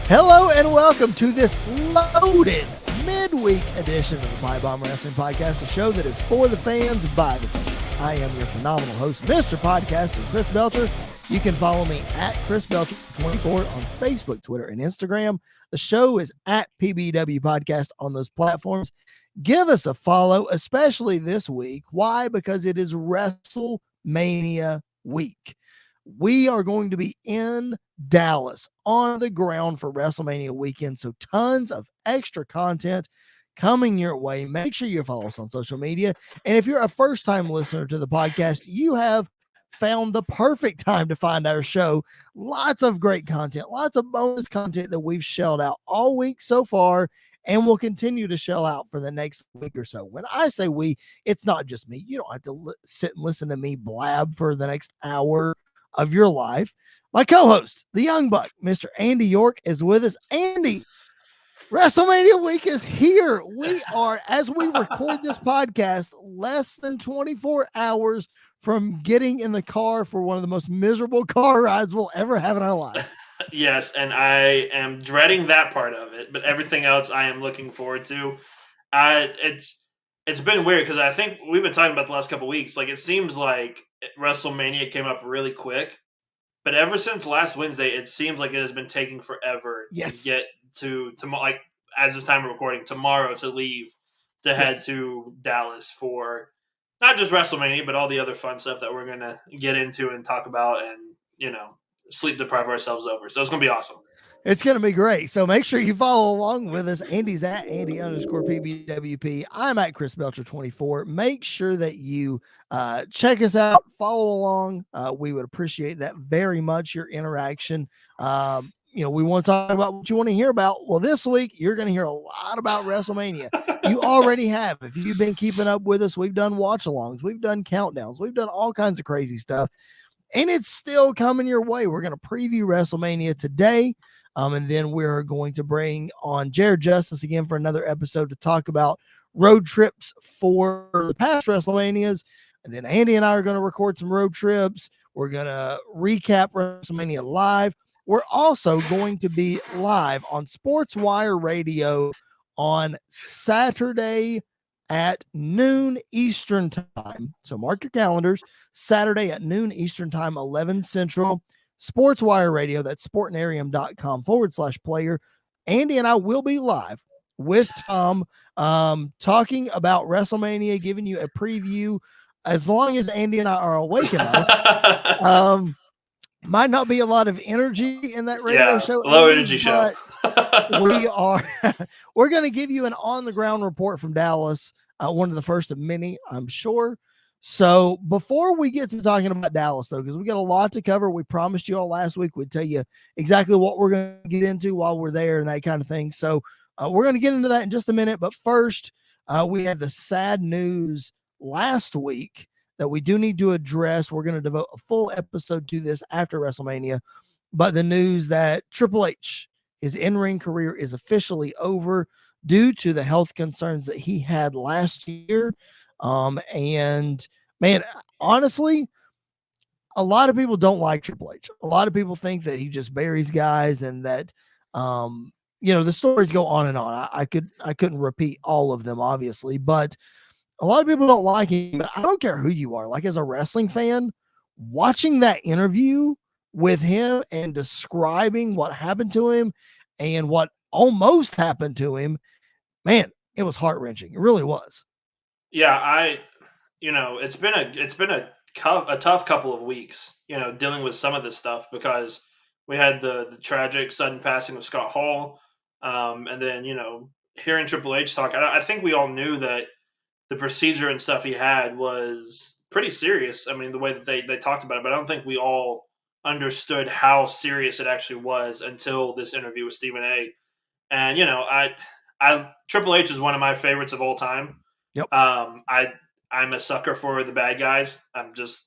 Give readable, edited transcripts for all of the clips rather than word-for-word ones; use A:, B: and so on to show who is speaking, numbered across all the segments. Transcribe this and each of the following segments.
A: Hello and welcome to this loaded midweek edition of the PipeBomb Wrestling Podcast, a show that is for the fans by the fans. I am your phenomenal host, Mr. Podcaster, Chris Belcher. You can follow me at Chris Belcher24 on Facebook, Twitter, and Instagram. The show is at PBW Podcast on those platforms. Give us a follow, especially this week. Why? Because it is WrestleMania week. We are going to be in Dallas on the ground for WrestleMania weekend. So tons of extra content coming your way. Make sure you follow us on social media. And if you're a first-time listener to the podcast, you have found the perfect time to find our show. Lots of great content, lots of bonus content that we've shelled out all week so far, and we'll continue to shell out for the next week or so. When I say we, it's not just me. You don't have to sit and listen to me blab for the next hour of your life. My co-host, the Young Buck, Mr. Andy York, is with us. Andy, WrestleMania week is here. We are, as we record this podcast, less than 24 hours from getting in the car for one of the most miserable car rides we'll ever have in our life.
B: Yes, and I am dreading that part of it, but everything else I am looking forward to. It's been weird because I think we've been talking about the last couple of weeks. Like, it seems like WrestleMania came up really quick, but ever since last Wednesday, it seems like it has been taking forever
A: Yes.
B: to get to like as of time of recording tomorrow to leave to head to Dallas for not just WrestleMania, but all the other fun stuff that we're gonna get into and talk about, and sleep deprive ourselves over. So it's gonna be awesome.
A: It's going to be great. So make sure you follow along with us. Andy's at Andy_PBWP. I'm at Chris Belcher24. Make sure that you check us out, follow along. We would appreciate that very much, your interaction. We want to talk about what you want to hear about. Well, this week, you're going to hear a lot about WrestleMania. You already have. If you've been keeping up with us, we've done watch-alongs, we've done countdowns, we've done all kinds of crazy stuff, and it's still coming your way. We're going to preview WrestleMania today. And then we're going to bring on Jared Justice again for another episode to talk about road trips for the past WrestleManias. And then Andy and I are going to record some road trips. We're going to recap WrestleMania live. We're also going to be live on Sports Wire Radio on Saturday at noon Eastern time. So mark your calendars. Saturday at noon Eastern time, 11 Central. Sports Wire Radio, that's sportnarium.com/player. Andy and I will be live with Tom talking about WrestleMania, giving you a preview as long as Andy and I are awake enough. Might not be a lot of energy in that radio show.
B: Low energy show.
A: We're going to give you an on-the-ground report from Dallas, one of the first of many, I'm sure. So before we get to talking about Dallas, though, because we got a lot to cover, we promised you all last week we'd tell you exactly what we're going to get into while we're there and that kind of thing. So we're going to get into that in just a minute. But first, we had the sad news last week that we do need to address. We're going to devote a full episode to this after WrestleMania. But the news that Triple H, his in-ring career is officially over due to the health concerns that he had last year. And man, honestly, a lot of people don't like Triple H. A lot of people think that he just buries guys and that, the stories go on and on. I couldn't repeat all of them, obviously, but a lot of people don't like him. But I don't care who you are. Like, as a wrestling fan, watching that interview with him and describing what happened to him and what almost happened to him, man, it was heart-wrenching. It really was.
B: Yeah, it's been a tough couple of weeks, dealing with some of this stuff because we had the tragic sudden passing of Scott Hall, and then hearing Triple H talk. I think we all knew that the procedure and stuff he had was pretty serious. I mean, the way that they talked about it, but I don't think we all understood how serious it actually was until this interview with Stephen A. And Triple H is one of my favorites of all time.
A: Yep.
B: I'm a sucker for the bad guys. I'm just,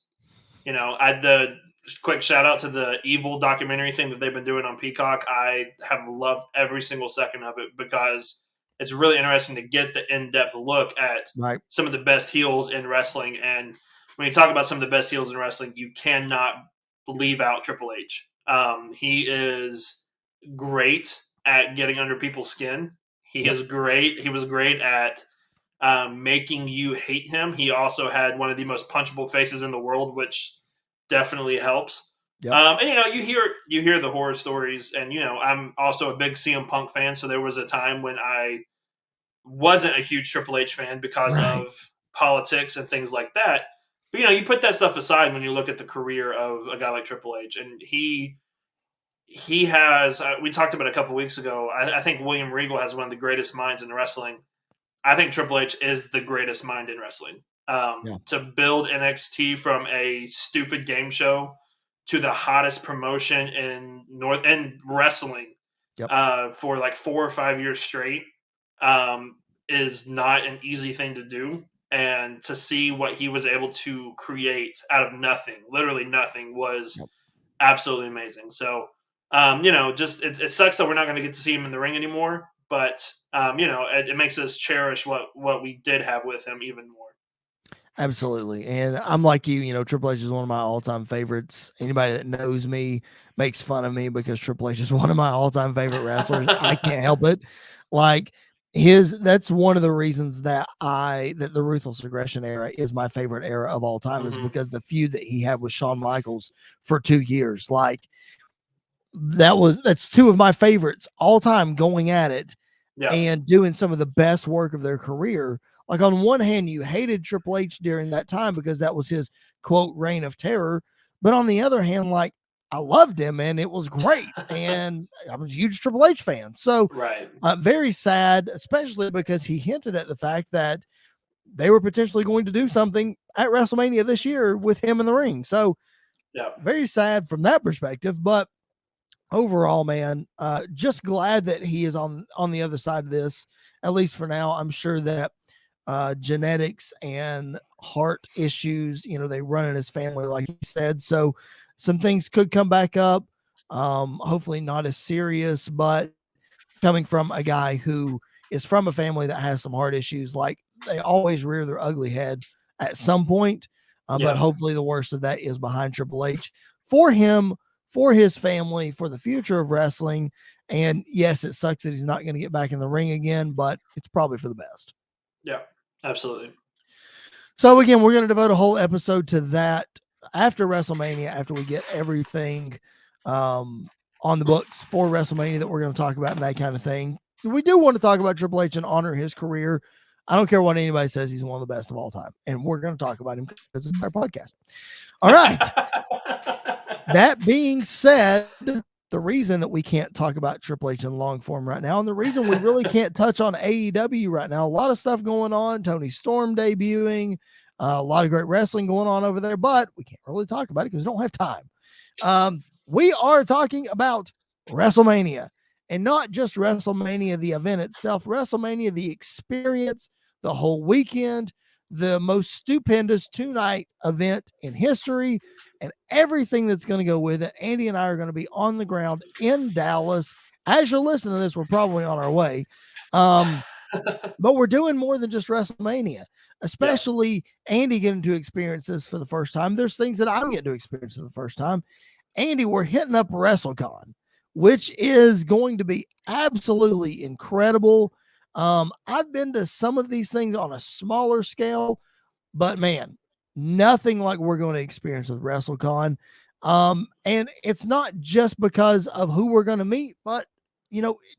B: the quick shout out to the Evil documentary thing that they've been doing on Peacock. I have loved every single second of it because it's really interesting to get the in-depth look at some of the best heels in wrestling. And when you talk about some of the best heels in wrestling, you cannot leave out Triple H. He is great at getting under people's skin. He
A: Yep.
B: is great. He was great at making you hate him. He also had one of the most punchable faces in the world, which definitely helps.
A: Yep.
B: And you hear the horror stories, and I'm also a big CM Punk fan. So there was a time when I wasn't a huge Triple H fan because
A: Right.
B: of politics and things like that. But you put that stuff aside when you look at the career of a guy like Triple H, and he has. We talked about it a couple weeks ago. I think William Regal has one of the greatest minds in wrestling. I think Triple H is the greatest mind in wrestling.
A: Yeah.
B: To build NXT from a stupid game show to the hottest promotion in wrestling
A: Yep.
B: for like 4 or 5 years straight um, is not an easy thing to do. And to see what he was able to create out of nothing, literally nothing, was
A: Yep.
B: absolutely amazing. So, just it sucks that we're not going to get to see him in the ring anymore. But it makes us cherish what we did have with him even more.
A: Absolutely. And I'm like you, Triple H is one of my all-time favorites. Anybody that knows me makes fun of me because Triple H is one of my all-time favorite wrestlers. I can't help it. Like that's one of the reasons that the Ruthless Aggression era is my favorite era of all time, is
B: Hmm.
A: because the feud that he had with Shawn Michaels for 2 years. Like that's two of my favorites all time going at it
B: Yeah,
A: and doing some of the best work of their career. Like, on one hand, you hated Triple H during that time because that was his quote reign of terror. But on the other hand, like, I loved him and it was great. And I'm a huge Triple H fan. So
B: right.
A: very sad, especially because he hinted at the fact that they were potentially going to do something at WrestleMania this year with him in the ring. So
B: Yeah,
A: very sad from that perspective. But overall, man, just glad that he is on the other side of this, at least for now. I'm sure that genetics and heart issues, they run in his family, like he said. So some things could come back up. Hopefully not as serious, but coming from a guy who is from a family that has some heart issues, like, they always rear their ugly head at some point. But
B: yeah,
A: hopefully the worst of that is behind Triple H for him, for his family, for the future of wrestling. And yes, it sucks that he's not going to get back in the ring again, but it's probably for the best.
B: yeah. Absolutely.
A: So again, we're going to devote a whole episode to that after WrestleMania, after we get everything um, on the books for WrestleMania that we're going to talk about and that kind of thing. We do want to talk about Triple H and honor his career. I don't care what anybody says, he's one of the best of all time. And we're going to talk about him because it's our podcast. All right. That being said, the reason that we can't talk about Triple H in long form right now, and the reason we really can't touch on AEW right now, a lot of stuff going on, Tony Storm debuting, a lot of great wrestling going on over there, but we can't really talk about it because we don't have time. We are talking about WrestleMania, and not just WrestleMania, the event itself, WrestleMania, the experience, the whole weekend, the most stupendous 2-night event in history, and everything that's going to go with it. Andy and I are going to be on the ground in Dallas. As you're listening to this, we're probably on our way. But we're doing more than just WrestleMania,
B: Yeah,
A: especially Andy getting to experience this for the first time. There's things that I'm getting to experience for the first time. Andy, we're hitting up WrestleCon, which is going to be absolutely incredible. I've been to some of these things on a smaller scale, but man, nothing like we're going to experience with WrestleCon. And it's not just because of who we're going to meet, but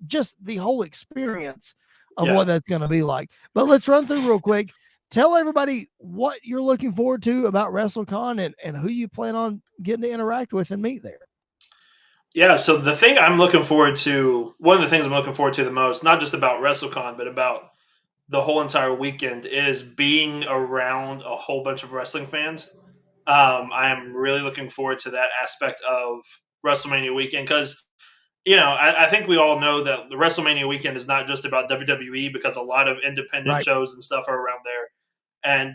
A: just the whole experience of
B: yeah.
A: what that's going to be like. But let's run through real quick. Tell everybody what you're looking forward to about WrestleCon and who you plan on getting to interact with and meet there.
B: Yeah, so the thing I'm looking forward to, one of the things I'm looking forward to the most, not just about WrestleCon, but about the whole entire weekend, is being around a whole bunch of wrestling fans. I am really looking forward to that aspect of WrestleMania weekend because, I think we all know that the WrestleMania weekend is not just about WWE because a lot of independent
A: Right.
B: shows and stuff are around there. And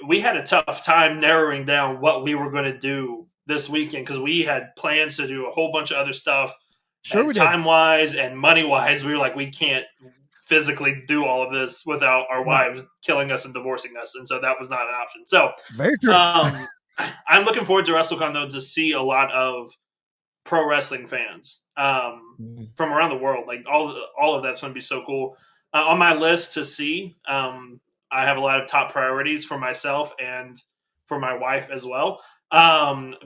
B: we had a tough time narrowing down what we were going to do this weekend because we had plans to do a whole bunch of other stuff,
A: Sure,
B: and
A: we did.
B: time wise and money wise we were like, we can't physically do all of this without our
A: Right.
B: wives killing us and divorcing us, and so that was not an option. So
A: Very true.
B: um I'm looking forward to WrestleCon though, to see a lot of pro wrestling fans from around the world. Like all of that's going to be so cool. On my list to see, I have a lot of top priorities for myself and for my wife as well.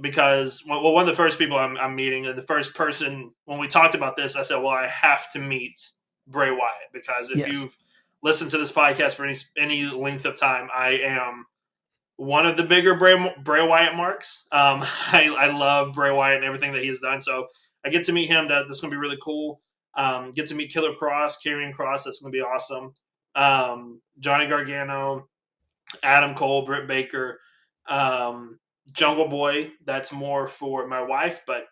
B: Because one of the first people I'm meeting, and the first person when we talked about this, I said, well, I have to meet Bray Wyatt, because if
A: Yes.
B: you've listened to this podcast for any length of time, I am one of the bigger Bray Wyatt marks. I love Bray Wyatt and everything that he's done. So I get to meet him. That's going to be really cool. Get to meet Killer Cross, Karrion Cross. That's going to be awesome. Johnny Gargano, Adam Cole, Britt Baker, Jungle Boy. That's more for my wife, but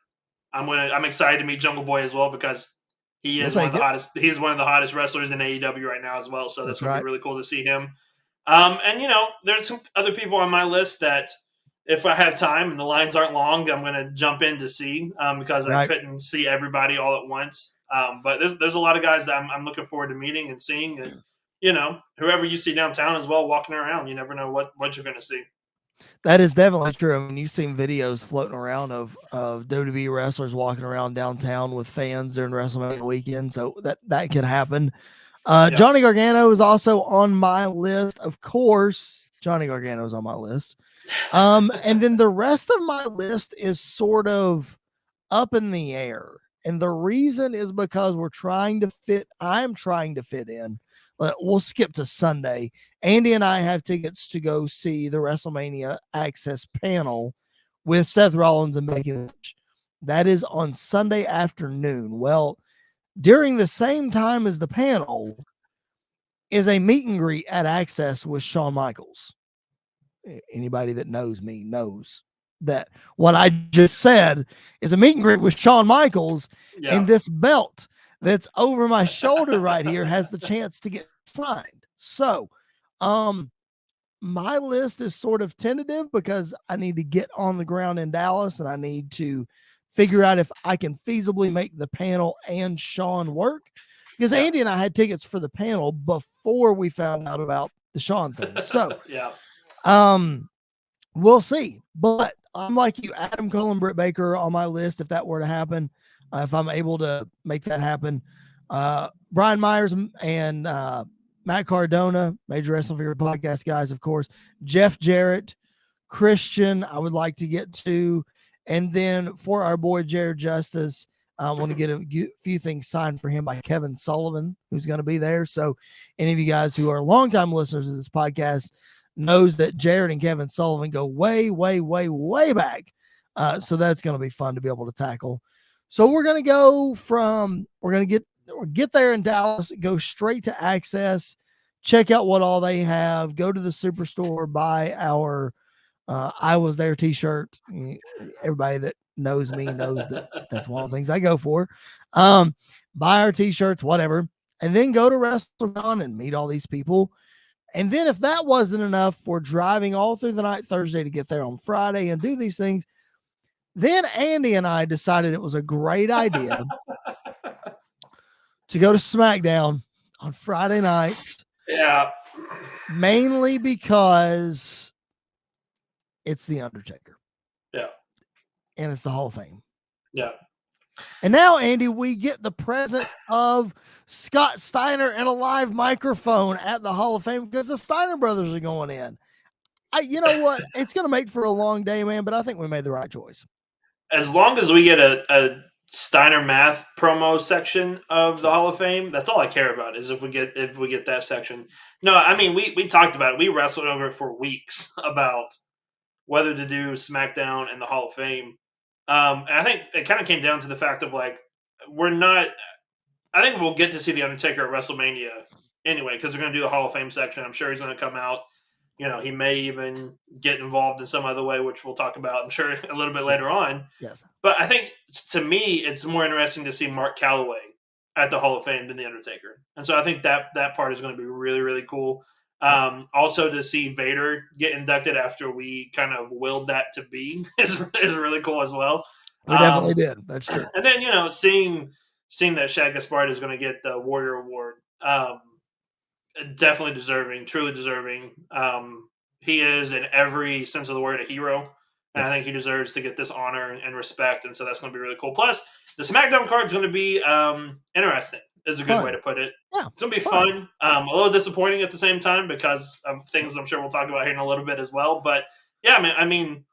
B: I'm excited to meet Jungle Boy as well, because he
A: We'll
B: is one of
A: take
B: the
A: it.
B: hottest. He's one of the hottest wrestlers in AEW right now as well. So that's
A: That's
B: going to
A: right.
B: be really cool to see him. And there's some other people on my list that, if I have time and the lines aren't long, I'm going to jump in to see, because I
A: Right.
B: couldn't see everybody all at once. But there's a lot of guys that I'm looking forward to meeting and seeing, and whoever you see downtown as well walking around, you never know what you're going to see.
A: That is definitely true. I mean, you've seen videos floating around of WWE wrestlers walking around downtown with fans during WrestleMania weekend, so that could happen.
B: Yeah.
A: Johnny Gargano is also on my list. Of course, Johnny Gargano is on my list. And then the rest of my list is sort of up in the air. And the reason is because I'm trying to fit in. We'll skip to Sunday. Andy and I have tickets to go see the WrestleMania Access panel with Seth Rollins and Becky Lynch. That is on Sunday afternoon. Well, during the same time as the panel is a meet and greet at Access with Shawn Michaels. Anybody that knows me knows that what I just said is a meet and greet with Shawn Michaels, and this belt that's over my shoulder right here has the chance to get signed. So, my list is sort of tentative because I need to get on the ground in Dallas and I need to figure out if I can feasibly make the panel and Shawn work, because Andy and I had tickets for the panel before we found out about the Shawn thing. So, we'll see. But I'm like you, Adam Cole and Britt Baker on my list if that were to happen, if I'm able to make that happen. Brian Myers and Matt Cardona, Major Wrestling Figure Podcast guys, of course. Jeff Jarrett, Christian, I would like to get to. And then for our boy Jared Justice, I want to get a few things signed for him by Kevin Sullivan, who's going to be there. So any of you guys who are longtime listeners of this podcast knows that Jared and Kevin Sullivan go way, way, way, way back. So that's going to be fun to be able to tackle. So we're going to get there in Dallas, go straight to Access, check out what all they have, go to the Superstore, buy our I Was There t-shirt. Everybody that knows me knows that that's one of the things I go for. Buy our t-shirts, whatever, and then go to WrestleCon and meet all these people. And then if that wasn't enough, for driving all through the night Thursday to get there on Friday and do these things, then Andy and I decided it was a great idea to go to SmackDown on Friday night.
B: Yeah.
A: Mainly because it's The Undertaker.
B: Yeah.
A: And it's the Hall of Fame.
B: Yeah.
A: And now, Andy, we get the present of Scott Steiner and a live microphone at the Hall of Fame because the Steiner brothers are going in. You know what? It's going to make for a long day, man, but I think we made the right choice.
B: As long as we get a Steiner math promo section of the Hall of Fame, that's all I care about, is if we get that section. No, I mean, we talked about it. We wrestled over it for weeks about whether to do SmackDown and the Hall of Fame. And I think it kind of came down to the fact of, like, I think we'll get to see The Undertaker at WrestleMania anyway, because they're going to do the Hall of Fame section. I'm sure he's going to come out. He may even get involved in some other way, which we'll talk about, I'm sure, a little bit later on.
A: Yes.
B: But I think, to me, it's more interesting to see Mark Calloway at the Hall of Fame than The Undertaker. And so I think that part is going to be really, really cool. Also, to see Vader get inducted after we kind of willed that to be is really cool as well.
A: We definitely did. That's true.
B: And then, seeing that Shaq Gaspard is going to get the Warrior Award, definitely deserving, truly deserving. He is, in every sense of the word, a hero. And I think he deserves to get this honor and respect. And so that's going to be really cool. Plus, the SmackDown card is going to be interesting, is a good way to put it.
A: Yeah,
B: it's going to be fun. A little disappointing at the same time because of things I'm sure we'll talk about here in a little bit as well. But yeah, I mean,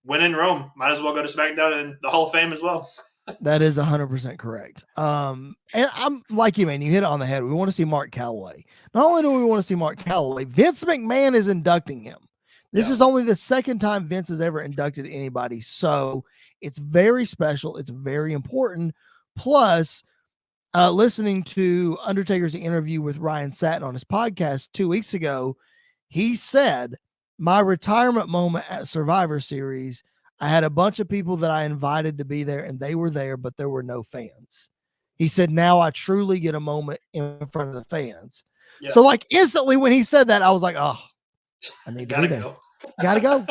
B: when in Rome, might as well go to SmackDown and the Hall of Fame as well.
A: That is 100% correct. And I'm like you, man. You hit it on the head. We want to see Mark Calloway. Not only do we want to see Mark Calloway, Vince McMahon is inducting him. This is only the second time Vince has ever inducted anybody. So it's very special. It's very important. Plus, listening to Undertaker's interview with Ryan Satin on his podcast 2 weeks ago, he said, my retirement moment at Survivor Series, I had a bunch of people that I invited to be there and they were there, but there were no fans. He said, now I truly get a moment in front of the fans. Yeah. So like instantly when he said that, I was like, oh, I need to be there. Gotta go.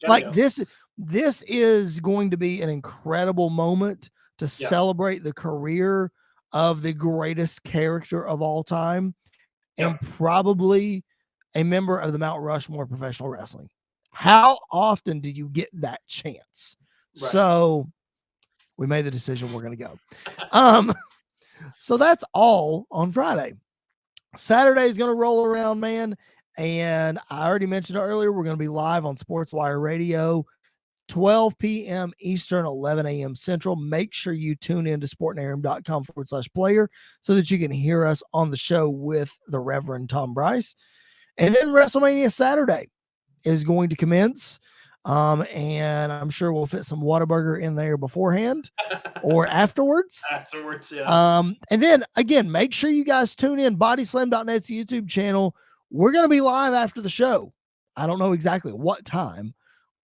A: Like go. This is going to be an incredible moment to celebrate the career of the greatest character of all time and probably a member of the Mount Rushmore professional wrestling. How often do you get that chance? Right. So we made the decision we're going to go. So that's all on Friday. Saturday is going to roll around, man. And I already mentioned earlier, we're going to be live on SportsWire Radio, 12 p.m. Eastern, 11 a.m. Central. Make sure you tune in to sportnarium.com/player so that you can hear us on the show with the Reverend Tom Bryce. And then WrestleMania Saturday is going to commence. And I'm sure we'll fit some Whataburger in there beforehand or afterwards. And then again, make sure you guys tune in bodyslam.net's YouTube channel. We're going to be live after the show. I don't know exactly what time.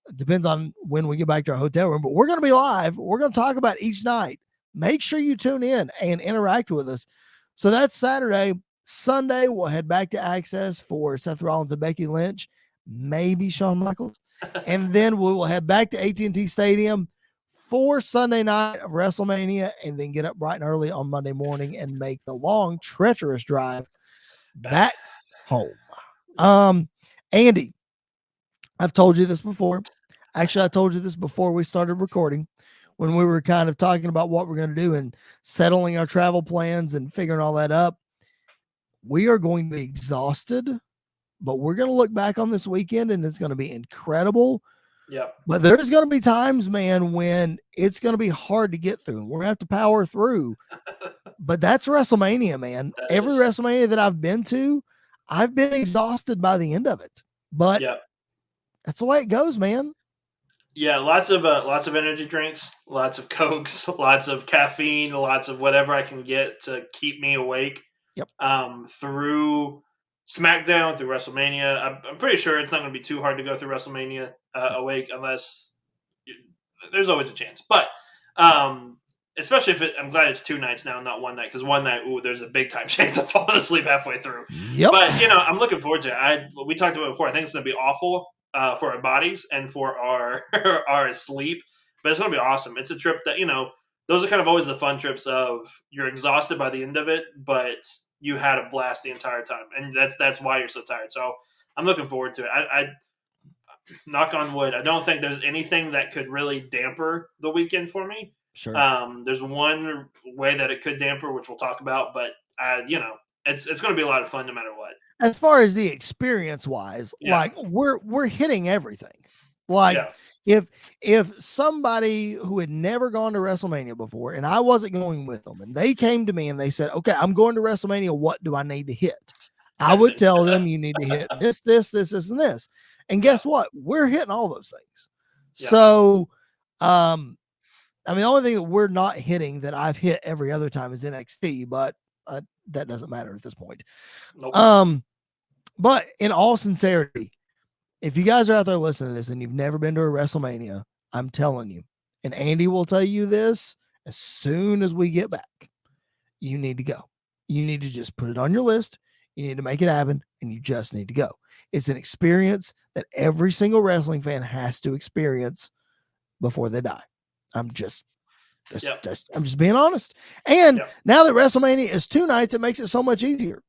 A: It depends on when we get back to our hotel room, but we're going to be live. We're going to talk about each night. Make sure you tune in and interact with us. So that's Saturday. Sunday, we'll head back to Access for Seth Rollins and Becky Lynch, maybe Shawn Michaels. And then we will head back to AT&T Stadium for Sunday night of WrestleMania and then get up bright and early on Monday morning and make the long, treacherous drive back home. Andy, I've told you this before. Actually, I told you this before we started recording when we were kind of talking about what we're going to do and settling our travel plans and figuring all that up. We are going to be exhausted, but we're going to look back on this weekend and it's going to be incredible.
B: Yeah.
A: But there's going to be times, man, when it's going to be hard to get through. We're going to have to power through. But that's WrestleMania, man. Every WrestleMania that I've been to, I've been exhausted by the end of it. But that's the way it goes, man.
B: Yeah, lots of energy drinks, lots of Cokes, lots of caffeine, lots of whatever I can get to keep me awake. Through SmackDown, through WrestleMania. I'm pretty sure it's not going to be too hard to go through WrestleMania awake unless there's always a chance. But especially if I'm glad it's 2 nights now, not 1 night, because 1 night, there's a big time chance of falling asleep halfway through. But I'm looking forward to it. We talked about it before. I think it's going to be awful for our bodies and for our our sleep, but it's going to be awesome. It's a trip that those are kind of always the fun trips of you're exhausted by the end of it, but you had a blast the entire time, and that's why you're so tired. So I'm looking forward to it. I knock on wood, I don't think there's anything that could really damper the weekend for me.
A: Sure.
B: There's one way that it could damper, which we'll talk about, but it's going to be a lot of fun no matter what.
A: As far as the experience wise, like we're hitting everything. Like if somebody who had never gone to WrestleMania before and I wasn't going with them and they came to me and they said, okay, I'm going to WrestleMania. What do I need to hit? I would tell them you need to hit this, and this. And guess what? We're hitting all those things. So, I mean, the only thing that we're not hitting that I've hit every other time is NXT, but that doesn't matter at this point.
B: Nope.
A: But in all sincerity, if you guys are out there listening to this and you've never been to a WrestleMania, I'm telling you, and Andy will tell you this as soon as we get back, you need to go. You need to just put it on your list. You need to make it happen, and you just need to go. It's an experience that every single wrestling fan has to experience before they die. I'm just being honest. And now that WrestleMania is 2 nights, it makes it so much easier.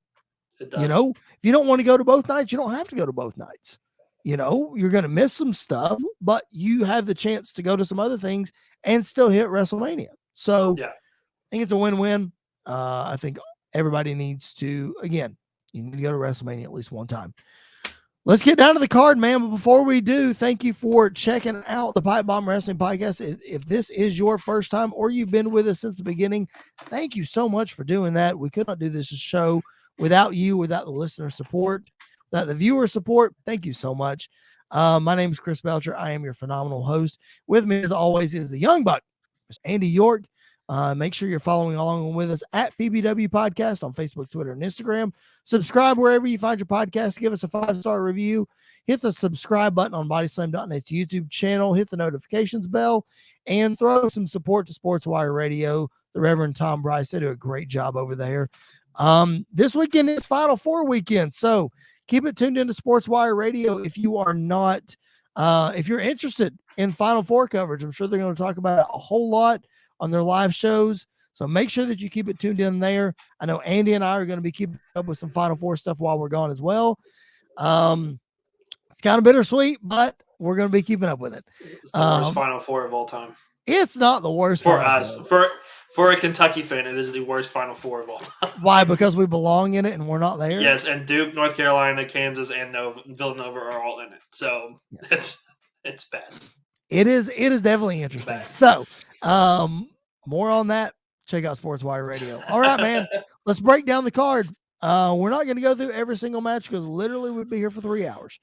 B: It does.
A: If you don't want to go to both nights, you don't have to go to both nights. you're going to miss some stuff, but you have the chance to go to some other things and still hit WrestleMania. So
B: Yeah.
A: I think it's a win-win. I think everybody needs to, again, you need to go to WrestleMania at least one time. Let's get down to the card, man. But before we do, thank you for checking out the Pipe Bomb Wrestling Podcast. If this is your first time or you've been with us since the beginning, thank you so much for doing that. We could not do this show without you, without the listener support, without the viewer support. Thank you so much. My name is Chris Belcher. I am your phenomenal host. With me, as always, is the Young Buck, Mr. Andy York. Make sure you're following along with us at PBW Podcast on Facebook, Twitter, and Instagram. Subscribe wherever you find your podcast. Give us a 5-star review. Hit the subscribe button on BodySlam.net's YouTube channel. Hit the notifications bell and throw some support to SportsWire Radio. The Reverend Tom Bryce, they do a great job over there. This weekend is Final Four weekend, so keep it tuned into SportsWire Radio if you are not, if you're interested in Final Four coverage. I'm sure they're going to talk about it a whole lot on their live shows. So make sure that you keep it tuned in there. I know Andy and I are going to be keeping up with some Final Four stuff while we're gone as well. It's kind of bittersweet, but we're going to be keeping up with it.
B: It's the worst Final Four of all time.
A: It's not the worst
B: for us. For a Kentucky fan, it is the worst Final Four of all time.
A: Why? Because we belong in it and we're not there?
B: Yes, and Duke, North Carolina, Kansas, and Villanova are all in it. So yes. It's bad.
A: It is definitely interesting. So more on that. Check out SportsWire Radio. All right, man. Let's break down the card. We're not going to go through every single match because literally we'd be here for 3 hours.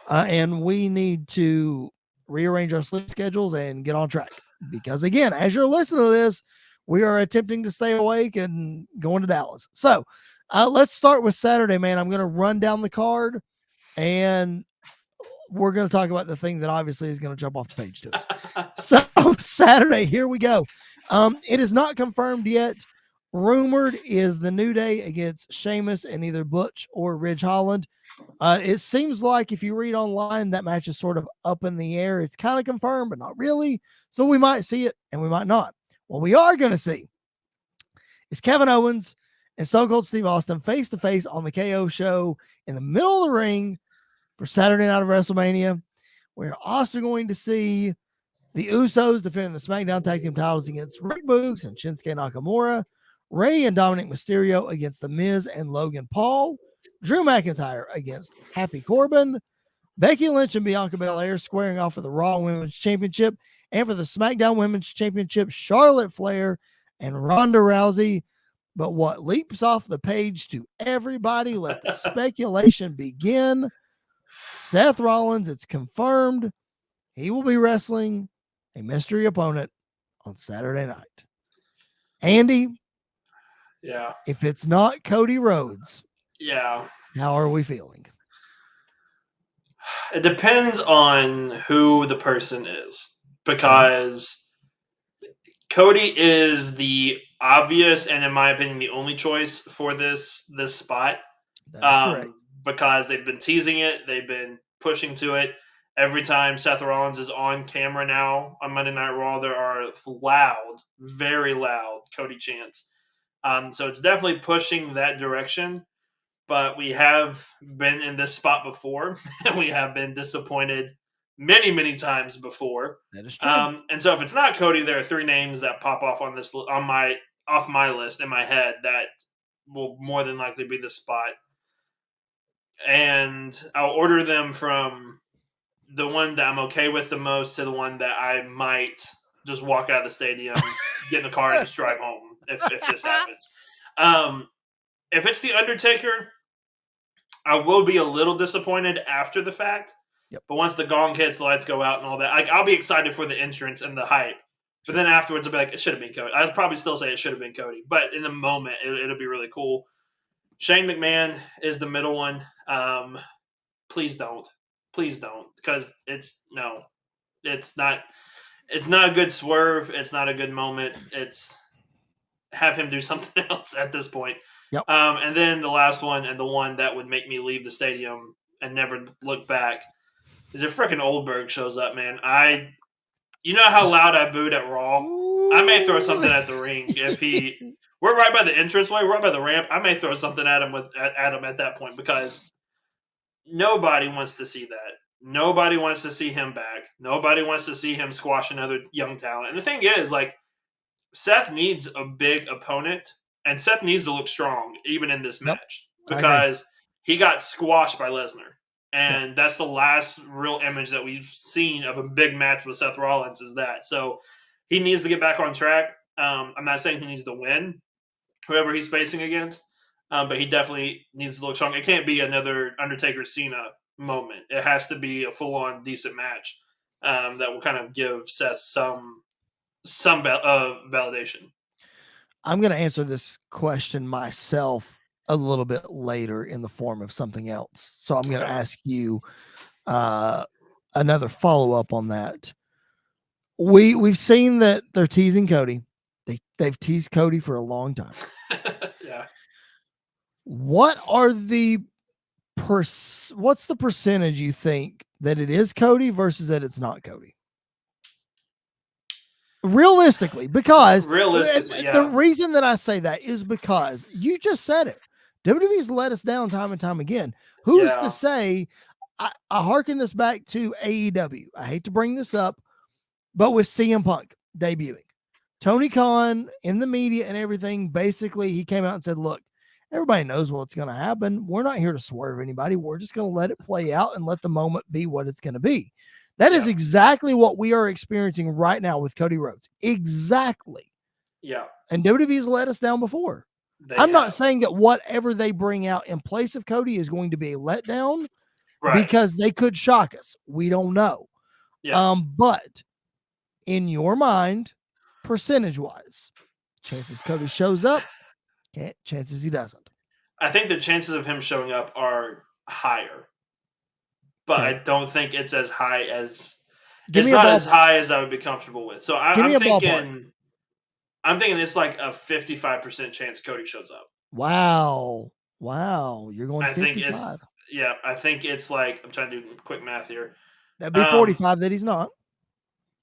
A: And we need to rearrange our sleep schedules and get on track. Because, again, as you're listening to this, we are attempting to stay awake and going to Dallas. So let's start with Saturday, man. I'm going to run down the card, and we're going to talk about the thing that obviously is going to jump off the page to us. So Saturday, here we go. It is not confirmed yet. Rumored is the New Day against Sheamus and either Butch or Ridge Holland. It seems like if you read online, that match is sort of up in the air. It's kind of confirmed, but not really. So we might see it and we might not. What we are going to see is Kevin Owens and Stone Cold Steve Austin face to face on the KO show in the middle of the ring for Saturday night of WrestleMania. We're also going to see the Usos defending the SmackDown Tag Team titles against Rick Boogs and Shinsuke Nakamura. Rey and Dominic Mysterio against The Miz and Logan Paul. Drew McIntyre against Happy Corbin. Becky Lynch and Bianca Belair squaring off for the Raw Women's Championship. And for the SmackDown Women's Championship, Charlotte Flair and Ronda Rousey. But what leaps off the page to everybody, let the speculation begin. Seth Rollins, it's confirmed. He will be wrestling a mystery opponent on Saturday night. Andy,
B: yeah,
A: if it's not Cody Rhodes,
B: yeah,
A: how are we feeling?
B: It depends on who the person is, because Cody is the obvious and, in my opinion, the only choice for this spot.
A: That is correct.
B: Because they've been teasing it, they've been pushing to it. Every time Seth Rollins is on camera now on Monday Night Raw, there are loud, very loud Cody chants. So it's definitely pushing that direction. But we have been in this spot before, and we have been disappointed many, many times before.
A: That is true.
B: And so if it's not Cody, there are 3 names that pop off on this off my list in my head that will more than likely be the spot. And I'll order them from the one that I'm okay with the most to the one that I might just walk out of the stadium, get in the car, and just drive home if this happens. If it's The Undertaker, I will be a little disappointed after the fact.
A: Yep.
B: But once the gong hits, the lights go out and all that, I'll be excited for the entrance and the hype. But then afterwards, I'll be like, it should have been Cody. I'd probably still say it should have been Cody. But in the moment, it'll be really cool. Shane McMahon is the middle one. Please don't. Because it's not a good swerve. It's not a good moment. It's have him do something else at this point.
A: Yep.
B: And then the last one, and the one that would make me leave the stadium and never look back, is if frickin' Oldberg shows up, man. You know how loud I booed at Raw? I may throw something at the ring if we're right by the entranceway, right by the ramp. I may throw something at him at that point, because nobody wants to see that. Nobody wants to see him back. Nobody wants to see him squash another young talent. And the thing is, like, Seth needs a big opponent, and Seth needs to look strong even in this
A: Yep,
B: match
A: I agree.
B: because he got squashed by Lesnar.
A: Yep.
B: And that's the last real image that we've seen of a big match with Seth Rollins is that. So he needs to get back on track. I'm not saying he needs to win whoever he's facing against, but he definitely needs to look strong. It can't be another Undertaker Cena moment. It has to be a full on decent match that will kind of give Seth some validation.
A: I'm going to answer this question myself a little bit later in the form of something else. So I'm going to
B: Okay.
A: ask you another follow up on that. We've seen that they're teasing Cody. They've teased Cody for a long time.
B: Yeah.
A: What are the what's the percentage you think that it is Cody versus that it's not Cody? Realistically, because
B: Realistically,
A: the
B: yeah.
A: reason that I say that is because you just said it. WWE's let us down time and time again. Who's to
B: Yeah.
A: say? I hearken this back to AEW. I hate to bring this up, but with CM Punk debuting, Tony Khan in the media and everything, basically he came out and said, look, everybody knows what's going to happen. We're not here to swerve anybody. We're just going to let it play out and let the moment be what it's going to be. That is
B: Yeah.
A: exactly what we are experiencing right now with Cody Rhodes. Exactly.
B: Yeah.
A: And WWE's let us down before.
B: They
A: I'm not
B: have.
A: saying that whatever they bring out in place of Cody is going to be a letdown
B: Right.
A: because they could shock us. We don't know.
B: Yeah.
A: But in your mind, percentage wise, chances Cody shows up, chances he doesn't.
B: I think the chances of him showing up are higher, but I
A: Okay.
B: don't think it's as high as
A: Give
B: it's
A: me a
B: not as
A: ballpark.
B: high as I would be comfortable with. So
A: Give me a ballpark.
B: I'm thinking it's like a 55% chance Cody shows up.
A: Wow. You're going
B: I think it's
A: 55.
B: yeah, I think it's like I'm trying to do quick math here.
A: That'd be
B: Um
A: 45 that he's not.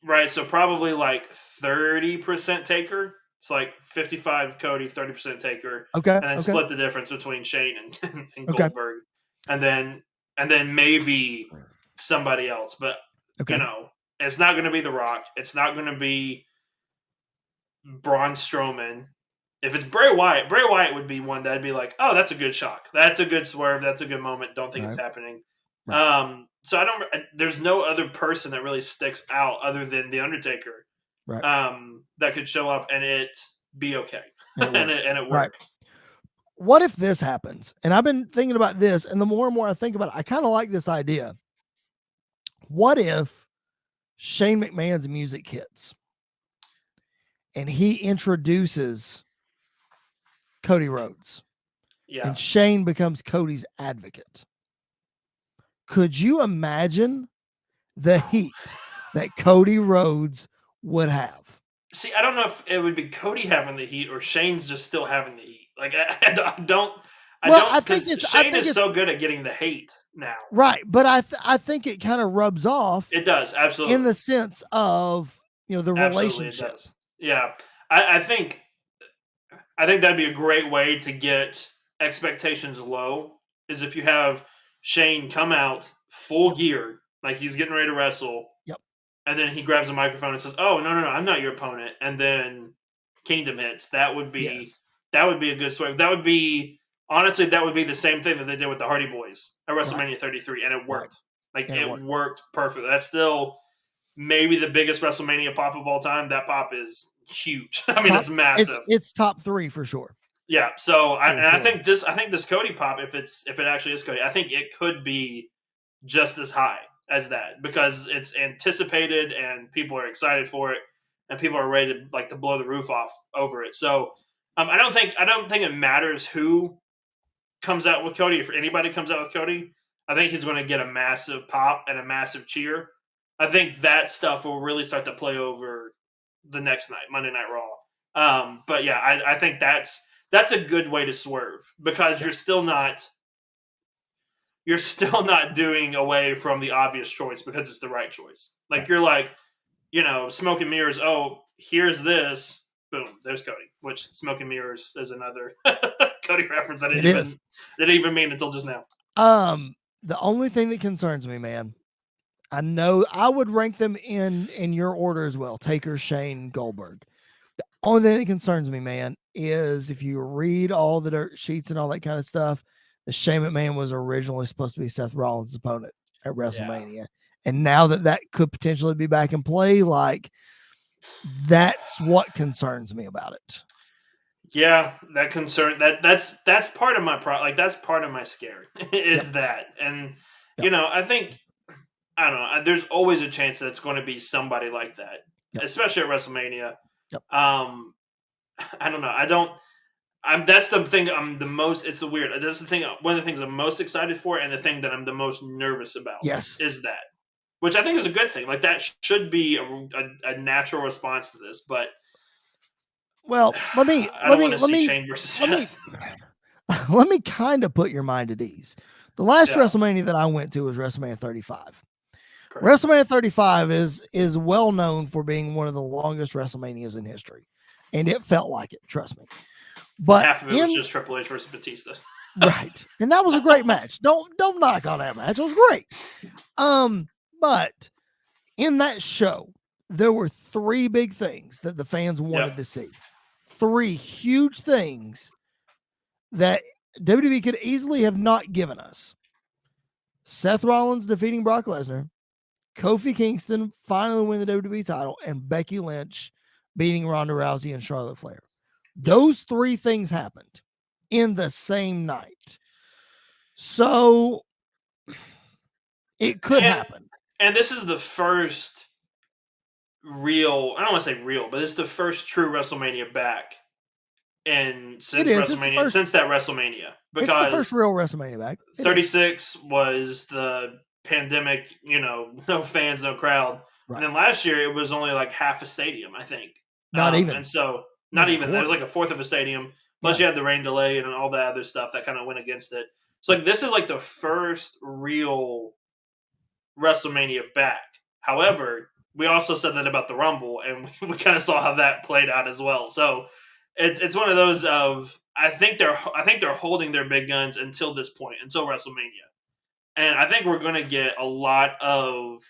B: right, so probably like 30% Taker. It's like 55 Cody, 30% Taker,
A: Okay.
B: and then
A: Okay.
B: split the difference between Shane and
A: Okay.
B: Goldberg. And then maybe somebody else, but
A: Okay.
B: it's not going to be The Rock. It's not going to be Braun Strowman. If it's Bray Wyatt would be one that'd be like, oh, that's a good shock. That's a good swerve. That's a good moment. Don't think it's
A: Right.
B: happening.
A: Right.
B: So there's no other person that really sticks out other than The Undertaker
A: Right.
B: that could show up and it be okay.
A: And
B: and it
A: right.
B: work.
A: What if this happens? And I've been thinking about this, and the more and more I think about it, I kind of like this idea. What if Shane McMahon's music hits and he introduces Cody Rhodes
B: Yeah.
A: and Shane becomes Cody's advocate? Could you imagine the heat that Cody Rhodes would have?
B: See, I don't know if it would be Cody having the heat or Shane's just still having the heat. Like I don't because Shane is so good at getting the hate now.
A: Right, but I think it kind of rubs off
B: It does,
A: in
B: absolutely.
A: the sense of, the
B: Absolutely, it
A: relationship.
B: does. Yeah. I think that'd be a great way to get expectations low is if you have Shane come out full
A: Yep.
B: gear, like he's getting ready to wrestle,
A: Yep.
B: and then he grabs a microphone and says, "Oh, no, I'm not your opponent." And then Kingdom hits.
A: Yes.
B: That would be a good swerve. That would be honestly that would be the same thing that they did with the Hardy Boys at
A: Right.
B: WrestleMania 33, and it
A: Right.
B: worked. Like
A: And
B: it worked perfectly. That's still maybe the biggest WrestleMania pop of all time. That pop is huge. I mean, it's massive.
A: It's top 3 for sure.
B: Yeah. So I
A: Sure.
B: think this Cody pop, if it actually is Cody, I think it could be just as high as that because it's anticipated and people are excited for it and people are ready to blow the roof off over it. So I don't think it matters who comes out with Cody. If anybody comes out with Cody, I think he's going to get a massive pop and a massive cheer. I think that stuff will really start to play over the next night, Monday Night Raw. But yeah, I think that's a good way to swerve because you're still not doing away from the obvious choice because it's the right choice. Like
A: Right.
B: you're like, smoke and mirrors. Oh, here's this. Boom, there's Cody. Which smoke and mirrors is another Cody reference. I didn't even mean until just now.
A: The only thing that concerns me, man, I know I would rank them in your order as well. Taker, Shane, Goldberg. The only thing that concerns me, man, is if you read all the dirt sheets and all that kind of stuff, the Shane McMahon was originally supposed to be Seth Rollins' opponent at WrestleMania. And now that could potentially be back in play, like that's what concerns me about it.
B: Yeah, that concern that's part of my that's part of my scare is that. And I think I don't know, there's always a chance that it's going to be somebody like that, especially at WrestleMania. I don't know. That's the thing I'm the most it's the weird. That's the thing one of the things I'm most excited for, and the thing that I'm the most nervous about is that. Which I think is a good thing. Like that should be a natural response to this, but
A: well, let me
B: Shane versus Seth.
A: Let me kind of put your mind at ease. The last WrestleMania that I went to was WrestleMania 35. Correct. WrestleMania 35 is well known for being one of the longest WrestleManias in history, and it felt like it. Trust me. But
B: half of it was just Triple H versus Batista,
A: right? And that was a great match. Don't knock on that match. It was great. But in that show, there were three big things that the fans wanted to see. Three huge things that WWE could easily have not given us. Seth Rollins defeating Brock Lesnar, Kofi Kingston finally winning the WWE title, and Becky Lynch beating Ronda Rousey and Charlotte Flair. Those three things happened in the same night. So it could happen.
B: And this is the first real, I don't want to say real, but it's the first true WrestleMania back since that WrestleMania. Because
A: it's the first real WrestleMania back.
B: 36 was the pandemic, no fans, no crowd. Right. And then last year it was only like half a stadium, I think.
A: Not even.
B: And so not even. There was like a fourth of a stadium. Plus you had the rain delay and all that other stuff that kind of went against it. So like this is like the first real WrestleMania back. However, we also said that about the Rumble, and we kind of saw how that played out as well. So it's one of those of I think they're holding their big guns until this point, until WrestleMania, and I think we're going to get a lot of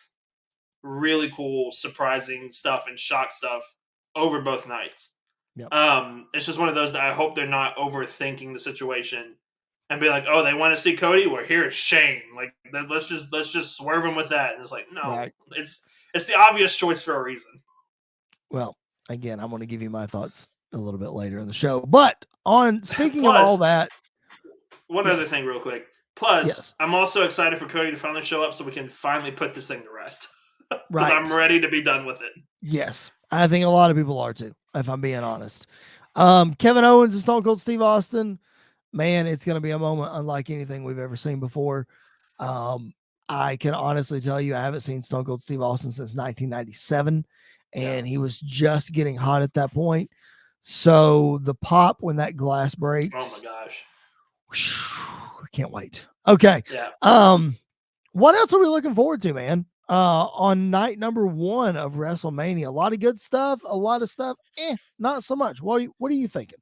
B: really cool, surprising stuff and shock stuff over both nights.
A: Yep.
B: It's just one of those that I hope they're not overthinking the situation and be like, oh, they want to see Cody? Well, here's Shane. Like, let's just swerve him with that. And it's like, no, it's the obvious choice for a reason.
A: Well, again, I'm going to give you my thoughts a little bit later in the show. But speaking of all that,
B: one other thing, real quick. Plus, I'm also excited for Cody to finally show up so we can finally put this thing to rest. Because I'm ready to be done with it.
A: Yes, I think a lot of people are too, if I'm being honest. Kevin Owens and Stone Cold Steve Austin, man, it's going to be a moment unlike anything we've ever seen before. I can honestly tell you I haven't seen Stone Cold Steve Austin since 1997, and he was just getting hot at that point. So the pop when that glass breaks.
B: Oh my gosh.
A: I can't wait. Okay.
B: Yeah.
A: What else are we looking forward to, man? On night number 1 of WrestleMania, a lot of good stuff, a lot of stuff. Not so much. What are you thinking?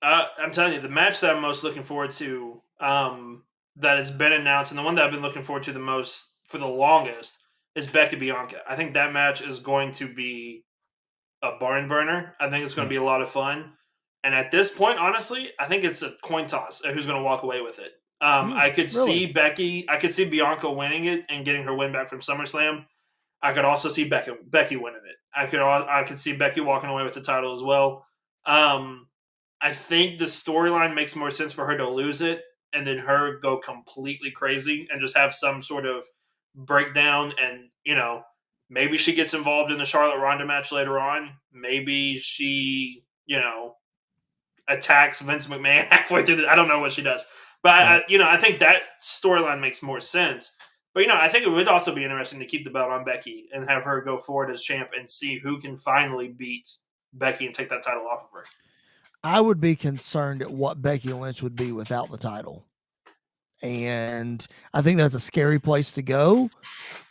B: I'm telling you, the match that I'm most looking forward to, that has been announced, and the one that I've been looking forward to the most for the longest is Becky Bianca. I think that match is going to be a barn burner. I think it's going to be a lot of fun. And at this point, honestly, I think it's a coin toss who's going to walk away with it. I could see Bianca winning it and getting her win back from SummerSlam. I could also see Becky winning it. I could see Becky walking away with the title as well. I think the storyline makes more sense for her to lose it and then her go completely crazy and just have some sort of breakdown. And, maybe she gets involved in the Charlotte Ronda match later on. Maybe she, attacks Vince McMahon halfway through. I don't know what she does. But, I think that storyline makes more sense. But, I think it would also be interesting to keep the belt on Becky and have her go forward as champ and see who can finally beat Becky and take that title off of her.
A: I would be concerned at what Becky Lynch would be without the title. And I think that's a scary place to go.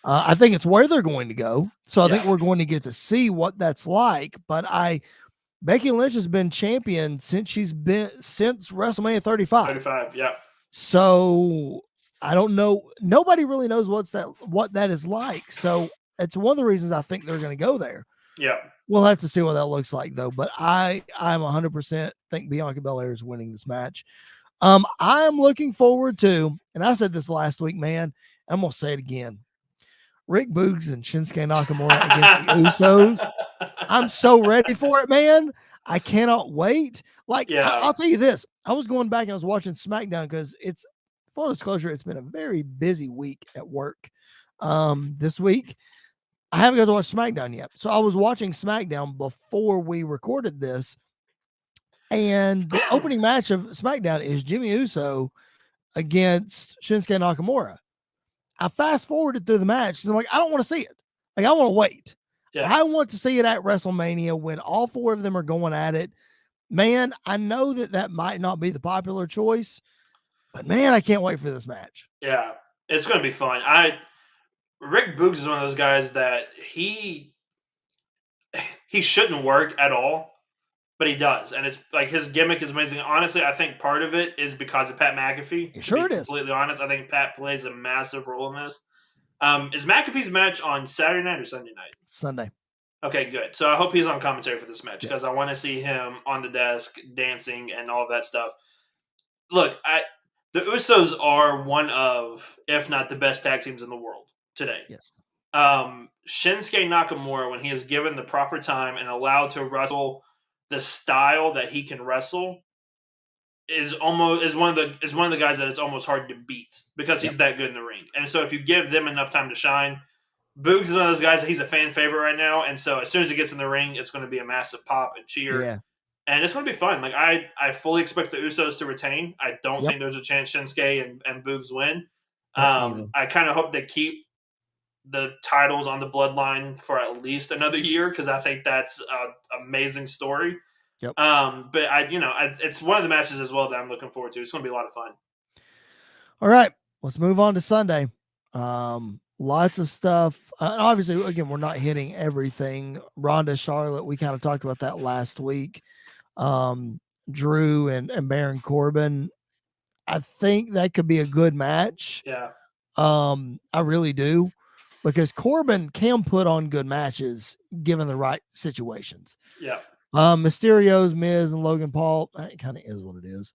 A: I think it's where they're going to go. So I think we're going to get to see what that's like. But Becky Lynch has been champion since WrestleMania 35.
B: 35, yeah.
A: So I don't know. Nobody really knows what that is like. So it's one of the reasons I think they're going to go there.
B: Yeah.
A: We'll have to see what that looks like, though. But I'm 100% think Bianca Belair is winning this match. I'm looking forward to, and I said this last week, man. I'm gonna say it again. Rick Boogs and Shinsuke Nakamura against the Usos. I'm so ready for it, man. I cannot wait. Like,
B: Yeah.
A: I'll tell you this. I was going back and I was watching SmackDown because it's full disclosure, it's been a very busy week at work. This week, I haven't got to watch SmackDown yet. So I was watching SmackDown before we recorded this. And the opening match of SmackDown is Jimmy Uso against Shinsuke Nakamura. I fast forwarded through the match. And I'm like, I don't want to see it. Like, I want to wait.
B: Yeah.
A: I want to see it at WrestleMania when all four of them are going at it. Man, I know that might not be the popular choice, but man, I can't wait for this match.
B: Yeah, it's going to be fun. Rick Boogs is one of those guys that he shouldn't work at all, but he does, and it's like his gimmick is amazing. Honestly, I think part of it is because of Pat McAfee.
A: Sure, it is.
B: Completely honest, I think Pat plays a massive role in this. Is McAfee's match on Saturday night or Sunday night?
A: Sunday.
B: Okay, good. So I hope he's on commentary for this match because I want to see him on the desk dancing and all of that stuff. Look, the Usos are one of, if not the best tag teams in the world today.
A: Yes.
B: Shinsuke Nakamura, when he is given the proper time and allowed to wrestle the style that he can wrestle, is one of the guys that it's almost hard to beat because he's that good in the ring. And so if you give them enough time to shine, Boogs is one of those guys that he's a fan favorite right now. And so as soon as he gets in the ring, it's going to be a massive pop and cheer.
A: Yeah.
B: And it's going to be fun. Like I fully expect the Usos to retain. I don't think there's a chance Shinsuke and Boogs win. I kind of hope they keep the titles on the bloodline for at least another year because I think that's an amazing story.
A: Yep.
B: But it's one of the matches as well that I'm looking forward to. It's going to be a lot of fun.
A: All right, let's move on to Sunday. Lots of stuff. Obviously, again, we're not hitting everything. Ronda, Charlotte, we kind of talked about that last week. Drew and Baron Corbin. I think that could be a good match.
B: Yeah.
A: I really do. Because Corbin can put on good matches given the right situations.
B: Yeah.
A: Mysterio's Miz and Logan Paul, it kind of is what it is.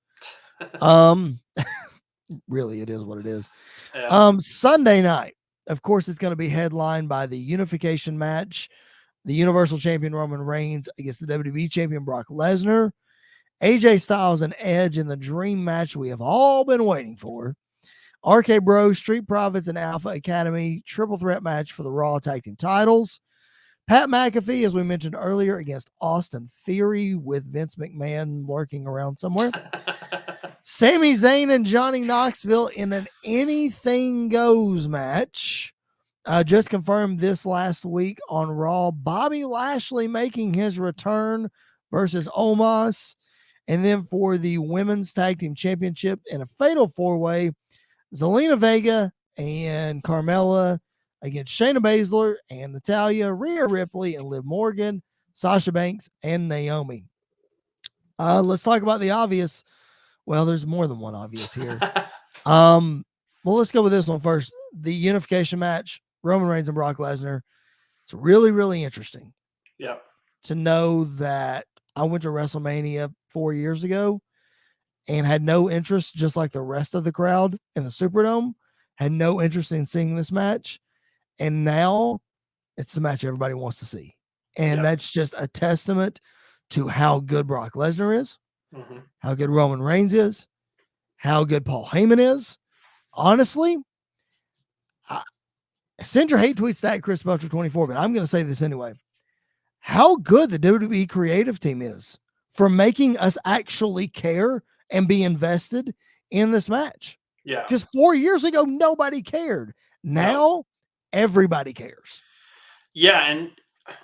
A: Really, it is what it is.
B: Yeah.
A: Sunday night, of course, it's going to be headlined by the unification match. The Universal Champion Roman Reigns against the WWE Champion Brock Lesnar. AJ Styles and Edge in the dream match we have all been waiting for. RK Bros, Street Profits, and Alpha Academy triple threat match for the Raw Tag Team titles. Pat McAfee, as we mentioned earlier, against Austin Theory with Vince McMahon lurking around somewhere. Sami Zayn and Johnny Knoxville in an anything goes match. Just confirmed this last week on Raw. Bobby Lashley making his return versus Omos. And then for the Women's Tag Team Championship in a fatal four-way, Zelina Vega and Carmella against Shayna Baszler and Natalya, Rhea Ripley and Liv Morgan, Sasha Banks and Naomi. Let's talk about the obvious. Well, there's more than one obvious here. Well, let's go with this one first. The unification match, Roman Reigns and Brock Lesnar. It's really, really interesting.
B: Yeah.
A: To know that I went to WrestleMania 4 years ago and had no interest, just like the rest of the crowd in the Superdome, had no interest in seeing this match. And now it's the match everybody wants to see. And that's just a testament to how good Brock Lesnar is, how good Roman Reigns is, how good Paul Heyman is. Honestly, send your hate tweets at Chris Belcher 24, but I'm going to say this anyway. How good the WWE creative team is for making us actually care and be invested in this match.
B: Yeah.
A: Because 4 years ago, nobody cared. Now, everybody cares.
B: Yeah, and